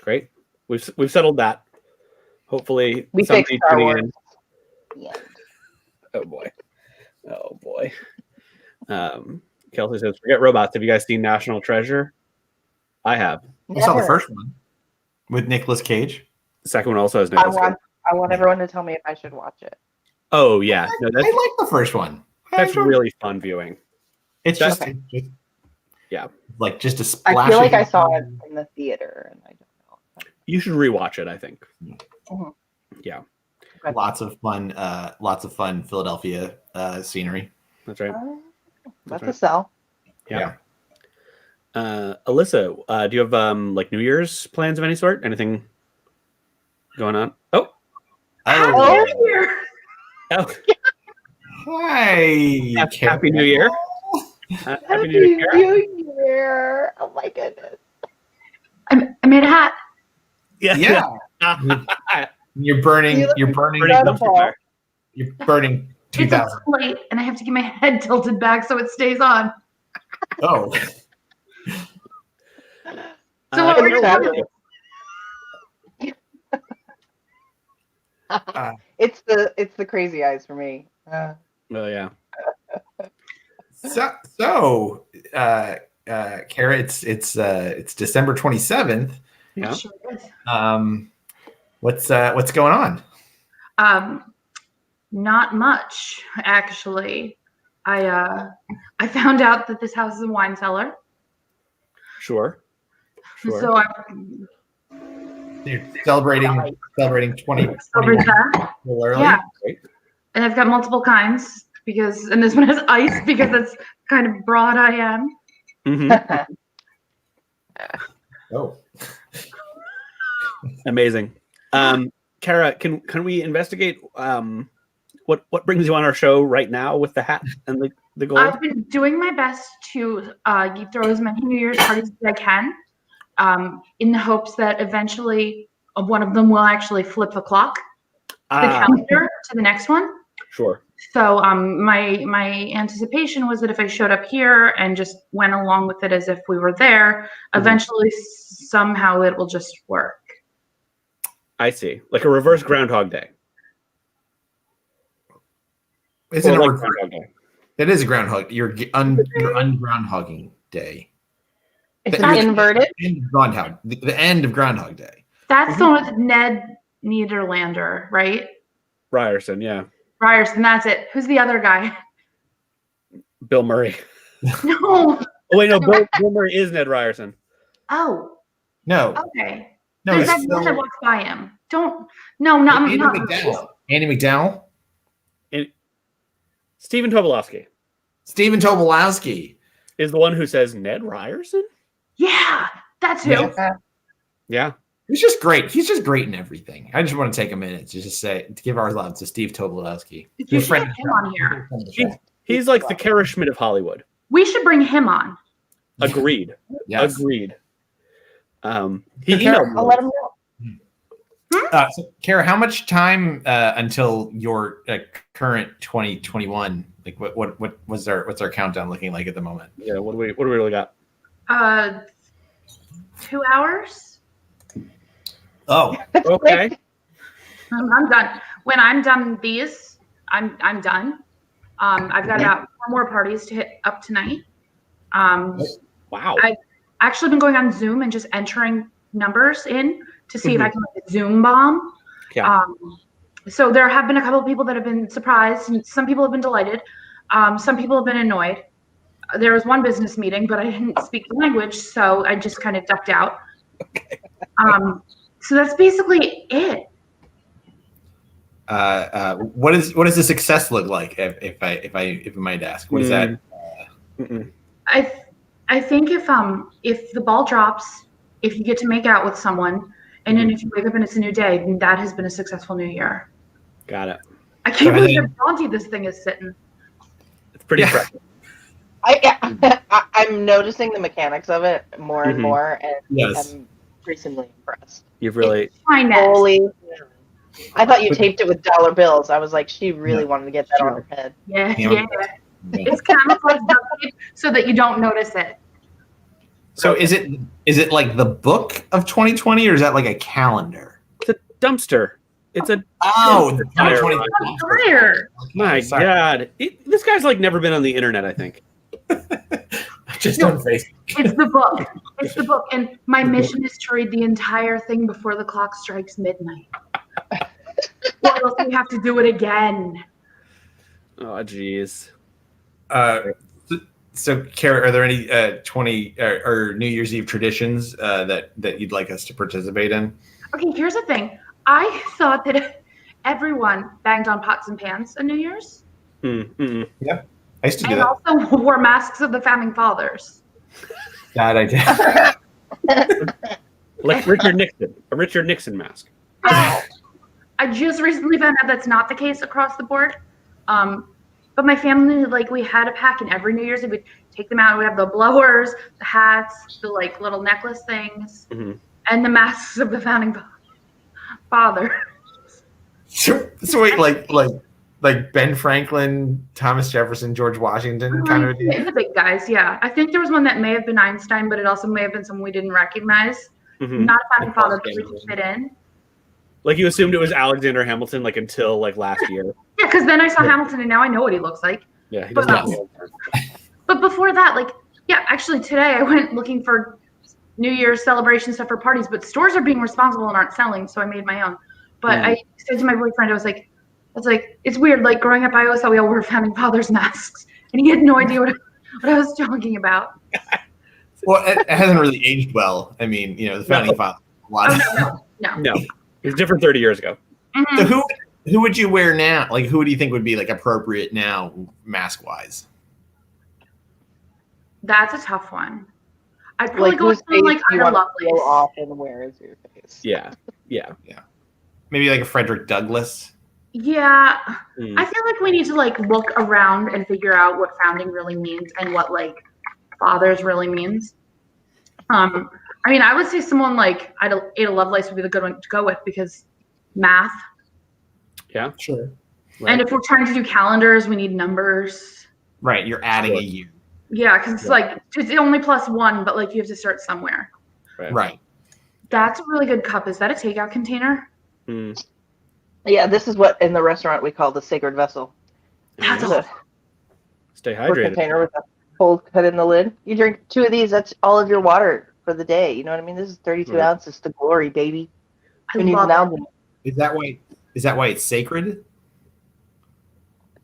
[SPEAKER 1] Great. We've settled that. Hopefully,
[SPEAKER 3] We fixed
[SPEAKER 1] somebody
[SPEAKER 3] Star
[SPEAKER 1] tuning
[SPEAKER 3] Wars.
[SPEAKER 1] in.
[SPEAKER 3] Yeah.
[SPEAKER 1] Oh boy. Kelsey says, forget robots. Have you guys seen National Treasure? I have.
[SPEAKER 2] I saw the first one with Nicolas Cage.
[SPEAKER 1] The second one also has Nicolas Cage.
[SPEAKER 3] I want everyone to tell me if I should watch it.
[SPEAKER 1] Oh yeah. No,
[SPEAKER 2] I like the first one.
[SPEAKER 1] that's really fun viewing.
[SPEAKER 2] It's
[SPEAKER 1] That's-
[SPEAKER 2] just
[SPEAKER 1] Yeah.
[SPEAKER 2] like just a splash.
[SPEAKER 3] I feel like
[SPEAKER 2] of-
[SPEAKER 3] I saw it in the theater, and I don't know.
[SPEAKER 1] You should rewatch it, I think.
[SPEAKER 3] Mhm.
[SPEAKER 1] Yeah.
[SPEAKER 2] Lots of fun Philadelphia scenery.
[SPEAKER 1] That's right.
[SPEAKER 3] That's
[SPEAKER 1] right.
[SPEAKER 3] a sell.
[SPEAKER 1] Yeah. Alyssa, do you have like New Year's plans of any sort? Anything going on? Oh.
[SPEAKER 3] Oh,
[SPEAKER 1] Oh.
[SPEAKER 2] Hi.
[SPEAKER 1] Happy New Year. Happy New Year.
[SPEAKER 3] New Year. here. Oh my goodness.
[SPEAKER 5] I made a hat.
[SPEAKER 2] Yeah. You're burning
[SPEAKER 3] Incredible.
[SPEAKER 2] you're burning
[SPEAKER 5] It's a
[SPEAKER 2] 2000.
[SPEAKER 5] plate, and I have to get my head tilted back so it stays on.
[SPEAKER 2] Oh.
[SPEAKER 5] So what were you
[SPEAKER 3] Exactly.
[SPEAKER 5] doing?
[SPEAKER 3] It's the crazy eyes for me.
[SPEAKER 1] Oh yeah.
[SPEAKER 2] So Kara, it's December 27th.
[SPEAKER 1] Yeah.
[SPEAKER 5] Sure is.
[SPEAKER 2] What's going on?
[SPEAKER 5] Not much, actually. I found out that this house is a wine cellar.
[SPEAKER 1] Sure.
[SPEAKER 5] So I
[SPEAKER 2] You're celebrating 20
[SPEAKER 5] over that.
[SPEAKER 2] a little early.
[SPEAKER 5] Yeah.
[SPEAKER 1] Great.
[SPEAKER 5] And I've got multiple kinds and this one has ice because that's kind of broad I am.
[SPEAKER 1] Mhm.
[SPEAKER 2] Oh.
[SPEAKER 1] Amazing. Kara, can we investigate what brings you on our show right now with the hat and the gold?
[SPEAKER 5] I've been doing my best to throw as many New Year's parties as I can, in the hopes that eventually one of them will actually flip the clock, the calendar to the next one.
[SPEAKER 1] Sure.
[SPEAKER 5] So my anticipation was that if I showed up here and just went along with it as if we were there, eventually somehow it will just work.
[SPEAKER 1] I see. Like a reverse Groundhog Day.
[SPEAKER 2] It's an
[SPEAKER 1] Or like
[SPEAKER 2] over.
[SPEAKER 1] Groundhog Day.
[SPEAKER 2] It is a groundhog. You're ungroundhogging day.
[SPEAKER 3] It's inverted.
[SPEAKER 2] The end of Groundhog Day.
[SPEAKER 5] That's the one with Ned Niederlander, right?
[SPEAKER 1] Ryerson, yeah.
[SPEAKER 5] Ryerson, that's it. Who's the other guy?
[SPEAKER 1] Bill Murray.
[SPEAKER 5] No.
[SPEAKER 1] Oh wait, no, Bill Murray is Ned Ryerson.
[SPEAKER 5] Oh,
[SPEAKER 2] No.
[SPEAKER 5] okay.
[SPEAKER 2] No,
[SPEAKER 5] There's
[SPEAKER 2] it's
[SPEAKER 5] that one
[SPEAKER 2] still
[SPEAKER 5] that walks by him. Not
[SPEAKER 2] Andy McDowell. Andy McDowell.
[SPEAKER 1] Stephen Tobolowsky
[SPEAKER 2] Stephen Tobolowsky.
[SPEAKER 1] is the one who says Ned Ryerson?
[SPEAKER 5] Yeah, that's who.
[SPEAKER 2] Yeah.
[SPEAKER 1] Yeah.
[SPEAKER 2] He's just great. He's just great in everything. I just want to take a minute to just to give our love to Steve Tobolowsky.
[SPEAKER 5] You should get him on here.
[SPEAKER 1] He's like the Kara Schmidt of Hollywood.
[SPEAKER 5] We should bring him on.
[SPEAKER 1] Agreed.
[SPEAKER 2] Yes.
[SPEAKER 1] Agreed. He
[SPEAKER 3] I'll
[SPEAKER 1] emailed
[SPEAKER 3] let him know.
[SPEAKER 2] So, Kara, how much time until your current 2021? Like, what's our countdown looking like at the moment?
[SPEAKER 1] Yeah. What do we really got?
[SPEAKER 5] 2 hours.
[SPEAKER 2] Oh,
[SPEAKER 1] Okay.
[SPEAKER 5] I'm done. When I'm done with these, I'm done. I've got about 4 more parties to hit up tonight.
[SPEAKER 1] Wow.
[SPEAKER 5] I've actually been going on Zoom and just entering numbers in to see if I can like a Zoom bomb.
[SPEAKER 1] Yeah.
[SPEAKER 5] So there have been a couple of people that have been surprised, and some people have been delighted. Some people have been annoyed. There was one business meeting, but I didn't speak the language, so I just kind of ducked out.
[SPEAKER 1] Okay.
[SPEAKER 5] So that's basically it.
[SPEAKER 2] what does the success look like? If I might ask, what is that?
[SPEAKER 5] I think if the ball drops, if you get to make out with someone, and then if you wake up and it's a new day, then that has been a successful new year.
[SPEAKER 1] Got it.
[SPEAKER 5] I can't believe how jaunty this thing is sitting.
[SPEAKER 1] It's pretty impressive.
[SPEAKER 3] I'm noticing the mechanics of it more and more, and
[SPEAKER 2] Yes.
[SPEAKER 3] I'm recently impressed.
[SPEAKER 1] You've really
[SPEAKER 3] Holy! I thought you taped it with dollar bills. I was like, she really wanted to get that on her head.
[SPEAKER 5] Yeah. It's camouflage so that you don't notice it.
[SPEAKER 2] So is it like the book of 2020, or is that like a calendar?
[SPEAKER 1] it's a dumpster. It's a
[SPEAKER 2] Oh, the
[SPEAKER 1] Fire.
[SPEAKER 2] 2020.
[SPEAKER 5] Fire.
[SPEAKER 1] my
[SPEAKER 2] Sorry.
[SPEAKER 1] God. This guy's like never been on the internet, I think.
[SPEAKER 2] Just on Facebook.
[SPEAKER 5] It's the book. It's the book. And my mission is to read the entire thing before the clock strikes midnight. Or else we have to do it again.
[SPEAKER 1] Oh, geez.
[SPEAKER 2] So, Kara, are there any 20 or New Year's Eve traditions that you'd like us to participate in?
[SPEAKER 5] Okay, here's the thing. I thought that everyone banged on pots and pans on New Year's.
[SPEAKER 2] Yeah, I used to do
[SPEAKER 5] And
[SPEAKER 2] that.
[SPEAKER 5] also wore masks of the founding fathers.
[SPEAKER 2] That I did.
[SPEAKER 1] Like Richard Nixon, a Richard Nixon mask.
[SPEAKER 5] I just recently found out that's not the case across the board. But my family, like, we had a pack, and every New Year's Eve, we'd take them out. We have the blowers, the hats, the like little necklace things, and the masks of the founding father.
[SPEAKER 2] So wait, like Ben Franklin, Thomas Jefferson, George Washington kind of a deal?
[SPEAKER 5] The big guys, yeah. I think there was one that may have been Einstein, but it also may have been someone we didn't recognize. Not a founding father, but we could fit in.
[SPEAKER 1] Like you assumed it was Alexander Hamilton, like until like last year.
[SPEAKER 5] Yeah, because then I saw Hamilton, and now I know what he looks like.
[SPEAKER 1] Yeah, he doesn't.
[SPEAKER 5] But before that, like, yeah, actually today I went looking for New Year's celebration stuff for parties, but stores are being responsible and aren't selling, so I made my own. But I said to my boyfriend, I was like, it's weird. Like growing up, I always thought we all wore founding fathers masks, and he had no idea what I was talking about.
[SPEAKER 2] Well, it hasn't really aged well. I mean, you know, the founding father.
[SPEAKER 5] No.
[SPEAKER 1] It was different 30 years ago.
[SPEAKER 2] So who would you wear now? Like, who do you think would be like appropriate now, mask wise?
[SPEAKER 5] That's a tough one. I'd probably
[SPEAKER 3] Like
[SPEAKER 5] go with someone like
[SPEAKER 3] you
[SPEAKER 5] Ida
[SPEAKER 3] want to go
[SPEAKER 5] Lovelace.
[SPEAKER 3] off and where is your face?
[SPEAKER 1] Yeah.
[SPEAKER 2] Maybe like a Frederick Douglass.
[SPEAKER 5] Yeah, I feel like we need to like look around and figure out what founding really means and what like fathers really means. I mean, I would say someone like Ada Lovelace would be the good one to go with because math.
[SPEAKER 1] Yeah,
[SPEAKER 2] sure.
[SPEAKER 1] Right.
[SPEAKER 5] And if we're trying to do calendars, we need numbers.
[SPEAKER 2] Right, you're adding a year.
[SPEAKER 5] Yeah, because it's like it's only +1, but like you have to start somewhere.
[SPEAKER 2] Right.
[SPEAKER 5] That's a really good cup. Is that a takeout container?
[SPEAKER 3] Yeah, this is what in the restaurant we call the sacred vessel.
[SPEAKER 5] That's
[SPEAKER 3] It's a
[SPEAKER 1] Stay
[SPEAKER 3] wood
[SPEAKER 1] hydrated.
[SPEAKER 3] container with a hole cut in the lid. You drink 2 of these, that's all of your water for the day. You know what I mean? This is 32 ounces to glory, baby.
[SPEAKER 5] I
[SPEAKER 3] Who needs
[SPEAKER 5] love
[SPEAKER 3] an
[SPEAKER 5] it.
[SPEAKER 3] album?
[SPEAKER 2] Is that why it's sacred?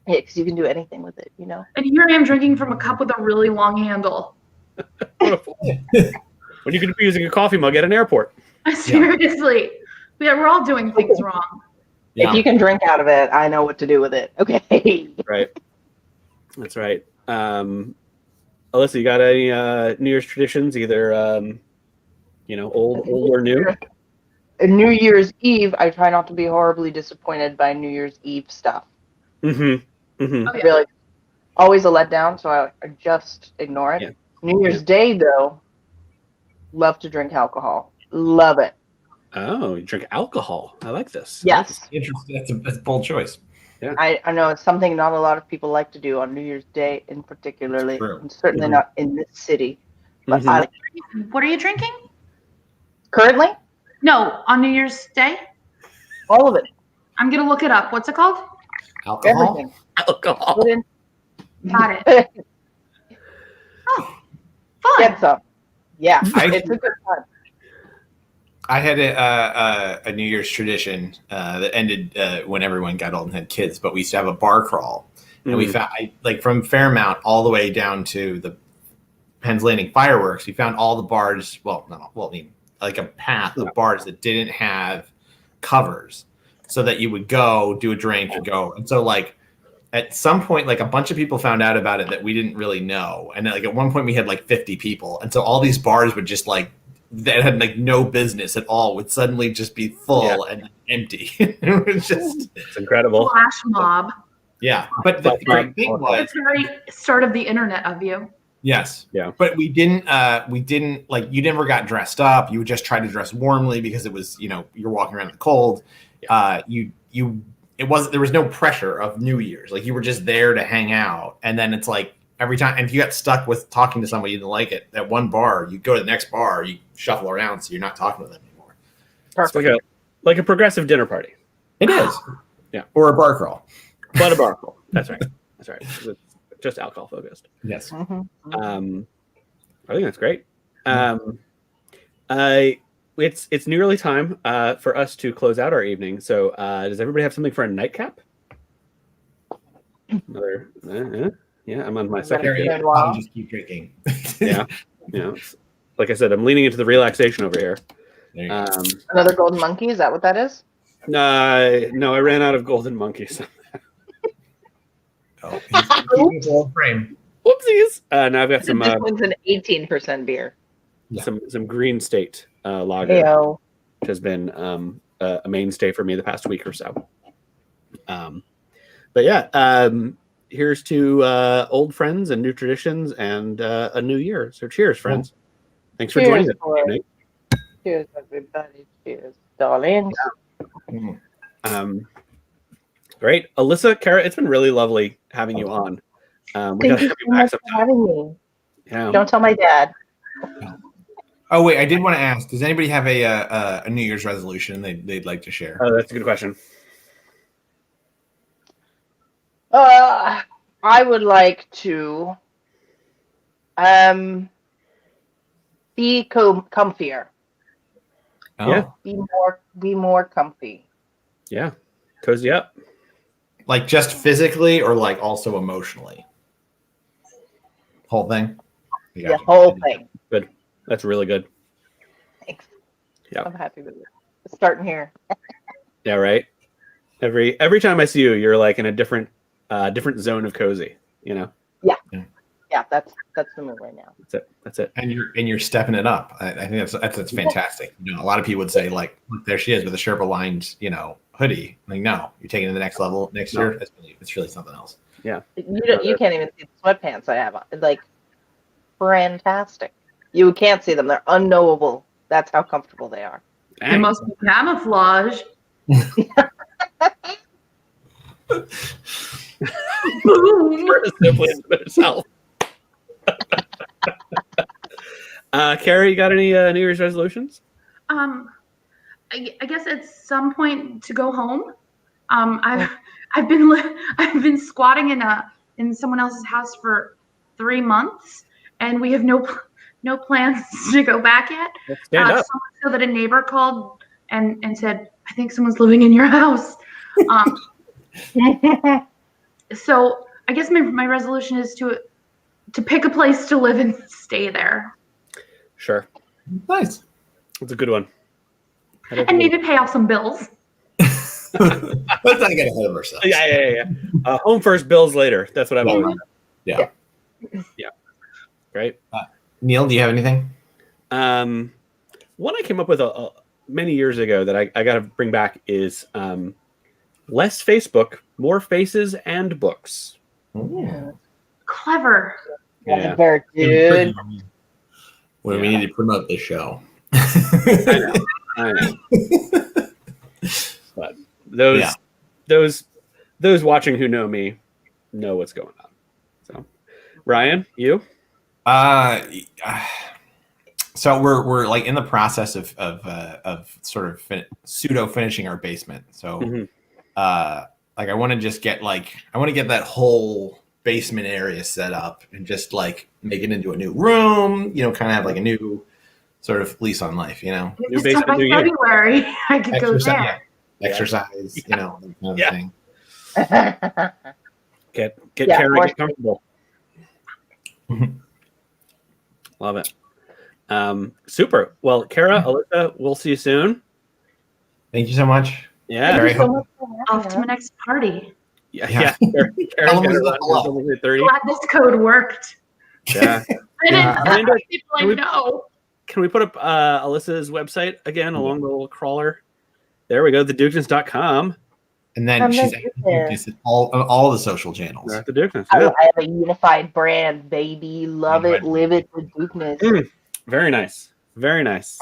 [SPEAKER 3] Yeah, because you can do anything with it, you know?
[SPEAKER 5] And here I am drinking from a cup with a really long handle.
[SPEAKER 1] When you could be using a coffee mug at an airport.
[SPEAKER 5] Seriously. Yeah, we're all doing things wrong.
[SPEAKER 3] If you can drink out of it, I know what to do with it. Okay.
[SPEAKER 1] Right. That's right. Alyssa, you got any New Year's traditions, either old or new?
[SPEAKER 3] New Year's Eve, I try not to be horribly disappointed by New Year's Eve stuff.
[SPEAKER 5] Oh,
[SPEAKER 3] I feel like always a letdown, so I just ignore it.
[SPEAKER 1] Yeah.
[SPEAKER 3] New Year's Day, though, love to drink alcohol. Love it.
[SPEAKER 1] Oh, you drink alcohol. I like this.
[SPEAKER 3] Yes.
[SPEAKER 2] Interesting. That's a bold choice.
[SPEAKER 1] Yeah.
[SPEAKER 3] I know it's something not a lot of people like to do on New Year's Day in particularly, and certainly not in this city. But I,
[SPEAKER 5] what are you drinking?
[SPEAKER 3] currently,
[SPEAKER 5] No, on New Year's Day?
[SPEAKER 3] all of it.
[SPEAKER 5] I'm going to look it up. What's it called?
[SPEAKER 2] Alcohol.
[SPEAKER 3] Everything.
[SPEAKER 1] Alcohol.
[SPEAKER 3] Put in,
[SPEAKER 5] Got it. Oh, fun.
[SPEAKER 3] get some. Yeah,
[SPEAKER 2] I-
[SPEAKER 3] it's a good time.
[SPEAKER 2] I had a New Year's tradition that ended when everyone got old and had kids, but we used to have a bar crawl. And we found, from Fairmount all the way down to the Penn's Landing fireworks, we found all the bars, like a path of bars that didn't have covers so that you would go do a drink and go. And so like at some point, like a bunch of people found out about it that we didn't really know. And then, like at one point we had like 50 people. And so all these bars would just like, that had like no business at all would suddenly just be full and empty. It was just,
[SPEAKER 1] It's incredible.
[SPEAKER 5] Flash mob.
[SPEAKER 2] yeah. But the great thing was,
[SPEAKER 5] It's the very start of the internet of you.
[SPEAKER 2] yes.
[SPEAKER 1] Yeah.
[SPEAKER 2] But we didn't like, you never got dressed up. You would just try to dress warmly because it was, you're walking around in the cold. There was no pressure of New Year's. Like you were just there to hang out. And then it's like every time, and if you got stuck with talking to somebody you didn't like it at one bar, you go to the next bar, you shuffle around so you're not talking to them anymore.
[SPEAKER 1] It's like a progressive dinner party.
[SPEAKER 2] It is.
[SPEAKER 1] Yeah.
[SPEAKER 2] Or a bar crawl.
[SPEAKER 1] But a bar crawl. That's right. That's right. It's just alcohol focused.
[SPEAKER 2] Yes.
[SPEAKER 1] I think that's great. It's nearly time for us to close out our evening. So does everybody have something for a nightcap? Another, yeah, I'm on my second.
[SPEAKER 2] Harry,
[SPEAKER 1] drink.
[SPEAKER 2] I'll just keep drinking.
[SPEAKER 1] Yeah. Like I said, I'm leaning into the relaxation over here.
[SPEAKER 2] There you go.
[SPEAKER 3] Another golden monkey, is that what that is?
[SPEAKER 1] No, I ran out of golden monkeys.
[SPEAKER 2] Oh, he's old frame.
[SPEAKER 1] Whoopsies. Now I've got some
[SPEAKER 3] This one's an 18% beer.
[SPEAKER 1] some Green State lager,
[SPEAKER 3] Heyo.
[SPEAKER 1] which has been a mainstay for me the past week or so. But yeah, here's to old friends and new traditions and a new year. So cheers, friends. Thanks for joining us. Evening.
[SPEAKER 3] Cheers, everybody. Cheers, darlings.
[SPEAKER 1] Great. Alyssa, Kara, it's been really lovely having you on. We
[SPEAKER 3] Thank
[SPEAKER 1] gotta
[SPEAKER 3] you
[SPEAKER 1] have
[SPEAKER 3] so
[SPEAKER 1] you back
[SPEAKER 3] much for
[SPEAKER 1] sometime.
[SPEAKER 3] having me.
[SPEAKER 1] Yeah.
[SPEAKER 3] Don't tell my dad.
[SPEAKER 2] Oh wait, I did want to ask. Does anybody have a New Year's resolution they'd like to share?
[SPEAKER 1] Oh, that's a good question.
[SPEAKER 3] I would like to be comfier.
[SPEAKER 2] Oh.
[SPEAKER 1] Yeah.
[SPEAKER 3] Be more comfy.
[SPEAKER 1] Yeah. Cozy up.
[SPEAKER 2] Like just physically or like also emotionally? Whole thing?
[SPEAKER 3] The whole thing.
[SPEAKER 1] Good. That's really good.
[SPEAKER 3] Thanks.
[SPEAKER 1] Yeah.
[SPEAKER 3] I'm happy with it. Starting here.
[SPEAKER 1] Yeah, right. Every time I see you, you're like in a different zone of cozy, you know?
[SPEAKER 3] Yeah, that's the move right now.
[SPEAKER 1] That's it.
[SPEAKER 2] And you're stepping it up. I think that's fantastic. You know, a lot of people would say like, look, there she is with a Sherpa lined, hoodie. Like, no, you're taking it to the next level next year. It's really something else.
[SPEAKER 1] Yeah.
[SPEAKER 3] You can't even see the sweatpants I have on. Like, fantastic. You can't see them. They're unknowable. That's how comfortable they are.
[SPEAKER 5] It must be camouflage.
[SPEAKER 1] Carrie, you got any New Year's resolutions?
[SPEAKER 5] I guess at some point to go home. I've been squatting in someone else's house for 3 months, and we have no plans to go back yet.
[SPEAKER 1] Stand up.
[SPEAKER 5] So that a neighbor called and said, "I think someone's living in your house." So I guess my resolution is to pick a place to live and stay there.
[SPEAKER 1] Sure.
[SPEAKER 2] Nice.
[SPEAKER 1] That's a good one.
[SPEAKER 5] And maybe pay off some bills.
[SPEAKER 2] Let's not get ahead of ourselves.
[SPEAKER 1] Yeah. Home first, bills later. That's what I've always done.
[SPEAKER 2] Yeah.
[SPEAKER 1] Great.
[SPEAKER 2] Neil, do you have anything?
[SPEAKER 1] One I came up with many years ago that I got to bring back is less Facebook, more faces and books.
[SPEAKER 2] Ooh.
[SPEAKER 5] Clever.
[SPEAKER 1] Yeah.
[SPEAKER 3] Very good.
[SPEAKER 2] Well, we need to promote this show.
[SPEAKER 1] I know. But those watching who know me know what's going on. So, Ryan, you?
[SPEAKER 2] So we're like in the process of sort of pseudo finishing our basement. So, like I want to just get that whole basement area set up and just like make it into a new room. Kind of have like a new sort of lease on life.
[SPEAKER 1] New
[SPEAKER 5] Just
[SPEAKER 1] basement,
[SPEAKER 5] by
[SPEAKER 1] new year.
[SPEAKER 5] February, I could go there.
[SPEAKER 2] Exercise, that kind of thing.
[SPEAKER 1] Get
[SPEAKER 3] Yeah,
[SPEAKER 1] Kara,
[SPEAKER 3] more
[SPEAKER 1] get comfortable. Love it. Super. Well, Kara, Alyssa, we'll see you soon.
[SPEAKER 2] Thank you so much.
[SPEAKER 1] Yeah.
[SPEAKER 2] Very
[SPEAKER 3] Thank you so much for
[SPEAKER 5] Off
[SPEAKER 3] having
[SPEAKER 5] to my
[SPEAKER 3] us.
[SPEAKER 5] next party.
[SPEAKER 1] Yeah.
[SPEAKER 2] Yeah.
[SPEAKER 1] Kara,
[SPEAKER 2] Tell them
[SPEAKER 1] Kara,
[SPEAKER 2] hello.
[SPEAKER 1] 30.
[SPEAKER 5] Glad this code worked.
[SPEAKER 1] Yeah.
[SPEAKER 5] I didn't
[SPEAKER 1] Amanda,
[SPEAKER 5] people I know.
[SPEAKER 1] Can we put up Alyssa's website again along the little crawler? There we go. TheDukens.com.
[SPEAKER 2] And then
[SPEAKER 3] I'm
[SPEAKER 2] she's
[SPEAKER 3] the
[SPEAKER 2] at all the social channels.
[SPEAKER 1] We're at the Dukens.
[SPEAKER 3] I
[SPEAKER 1] Yeah.
[SPEAKER 3] have a unified brand, baby. Love it, live it, the Dukeness.
[SPEAKER 1] Very nice. Very nice.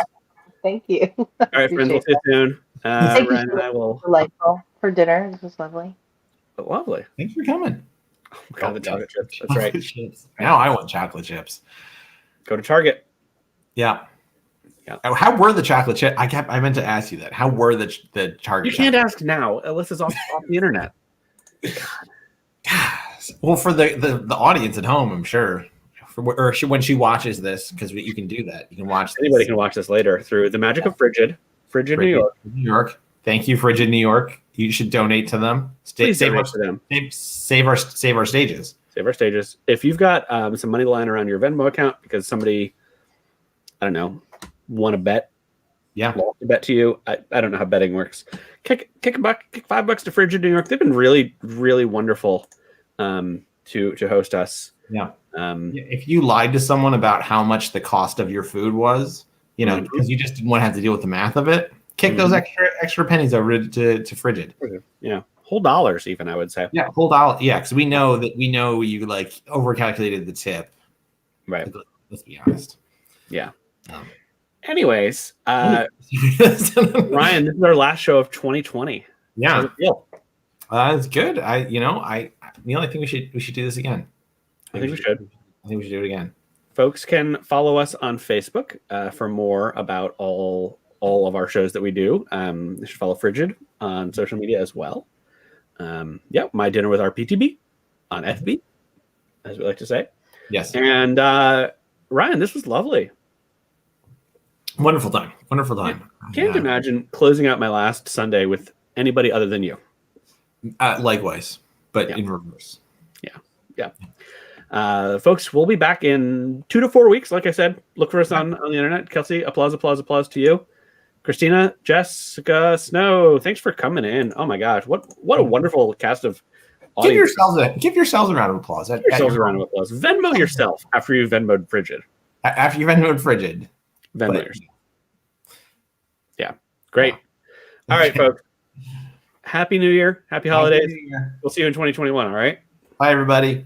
[SPEAKER 3] Thank you.
[SPEAKER 1] All right, friends. We'll see you soon.
[SPEAKER 3] Thank you
[SPEAKER 1] Ryan and I will.
[SPEAKER 3] Delightful for dinner. This was lovely.
[SPEAKER 1] Lovely.
[SPEAKER 2] Thanks for coming.
[SPEAKER 1] Oh my God, the chocolate chips. That's right.
[SPEAKER 2] Chips. Now I want chocolate chips.
[SPEAKER 1] Go to Target.
[SPEAKER 2] Yeah.
[SPEAKER 1] Yeah.
[SPEAKER 2] How were the chocolate chips? I meant to ask you that. How were the Target?
[SPEAKER 1] You can't ask now. Alyssa's off the internet.
[SPEAKER 2] Well, for the audience at home, I'm sure, when she watches this, because you can do that. You can watch.
[SPEAKER 1] Anybody can watch this later through the magic of Frigid New York.
[SPEAKER 2] New York. Thank you, Frigid New York. You should donate to them.
[SPEAKER 1] Please
[SPEAKER 2] Save
[SPEAKER 1] donate to them.
[SPEAKER 2] Save our stages.
[SPEAKER 1] Save our stages. If you've got some money lying around your Venmo account because somebody, I don't know, won a bet.
[SPEAKER 2] Yeah.
[SPEAKER 1] Lost a bet to you. I don't know how betting works. Kick $5 to Frigid New York. They've been really, really wonderful to host us.
[SPEAKER 2] Yeah. If you lied to someone about how much the cost of your food was, because you just didn't want to have to deal with the math of it, kick those extra pennies over to Frigid.
[SPEAKER 1] Yeah. whole dollars, even I would say.
[SPEAKER 2] Yeah, whole dollar. Yeah, because we know you like overcalculated the tip.
[SPEAKER 1] Right.
[SPEAKER 2] Let's be honest.
[SPEAKER 1] Yeah.
[SPEAKER 2] Um,
[SPEAKER 1] Anyways, Ryan, this is our last show of 2020.
[SPEAKER 2] Yeah.
[SPEAKER 1] How's it feel?
[SPEAKER 2] It's good. Neil, I think we should do this again.
[SPEAKER 1] I think we should.
[SPEAKER 2] I think we should do it again.
[SPEAKER 1] Folks can follow us on Facebook for more about all of our shows that we do. They should follow Frigid on social media as well. My dinner with our PTB on FB, as we like to say.
[SPEAKER 2] Yes.
[SPEAKER 1] And Ryan, this was lovely.
[SPEAKER 2] Wonderful time.
[SPEAKER 1] Can't imagine closing out my last Sunday with anybody other than you.
[SPEAKER 2] Likewise, but in reverse.
[SPEAKER 1] Yeah. Folks, we'll be back in 2 to 4 weeks. Like I said, look for us on the internet. Kelsey, applause to you. Christina, Jessica, Snow, thanks for coming in. Oh my gosh, what a wonderful cast of audience.
[SPEAKER 2] Give yourselves a round of applause.
[SPEAKER 1] Give yourselves a round of applause. Venmo yourself after you Venmoed Frigid.
[SPEAKER 2] After you Venmoed Frigid.
[SPEAKER 1] Venmo yourself. Yeah, great. All right, folks. Happy New Year. Happy holidays. We'll see you in 2021, all right?
[SPEAKER 2] Bye, everybody.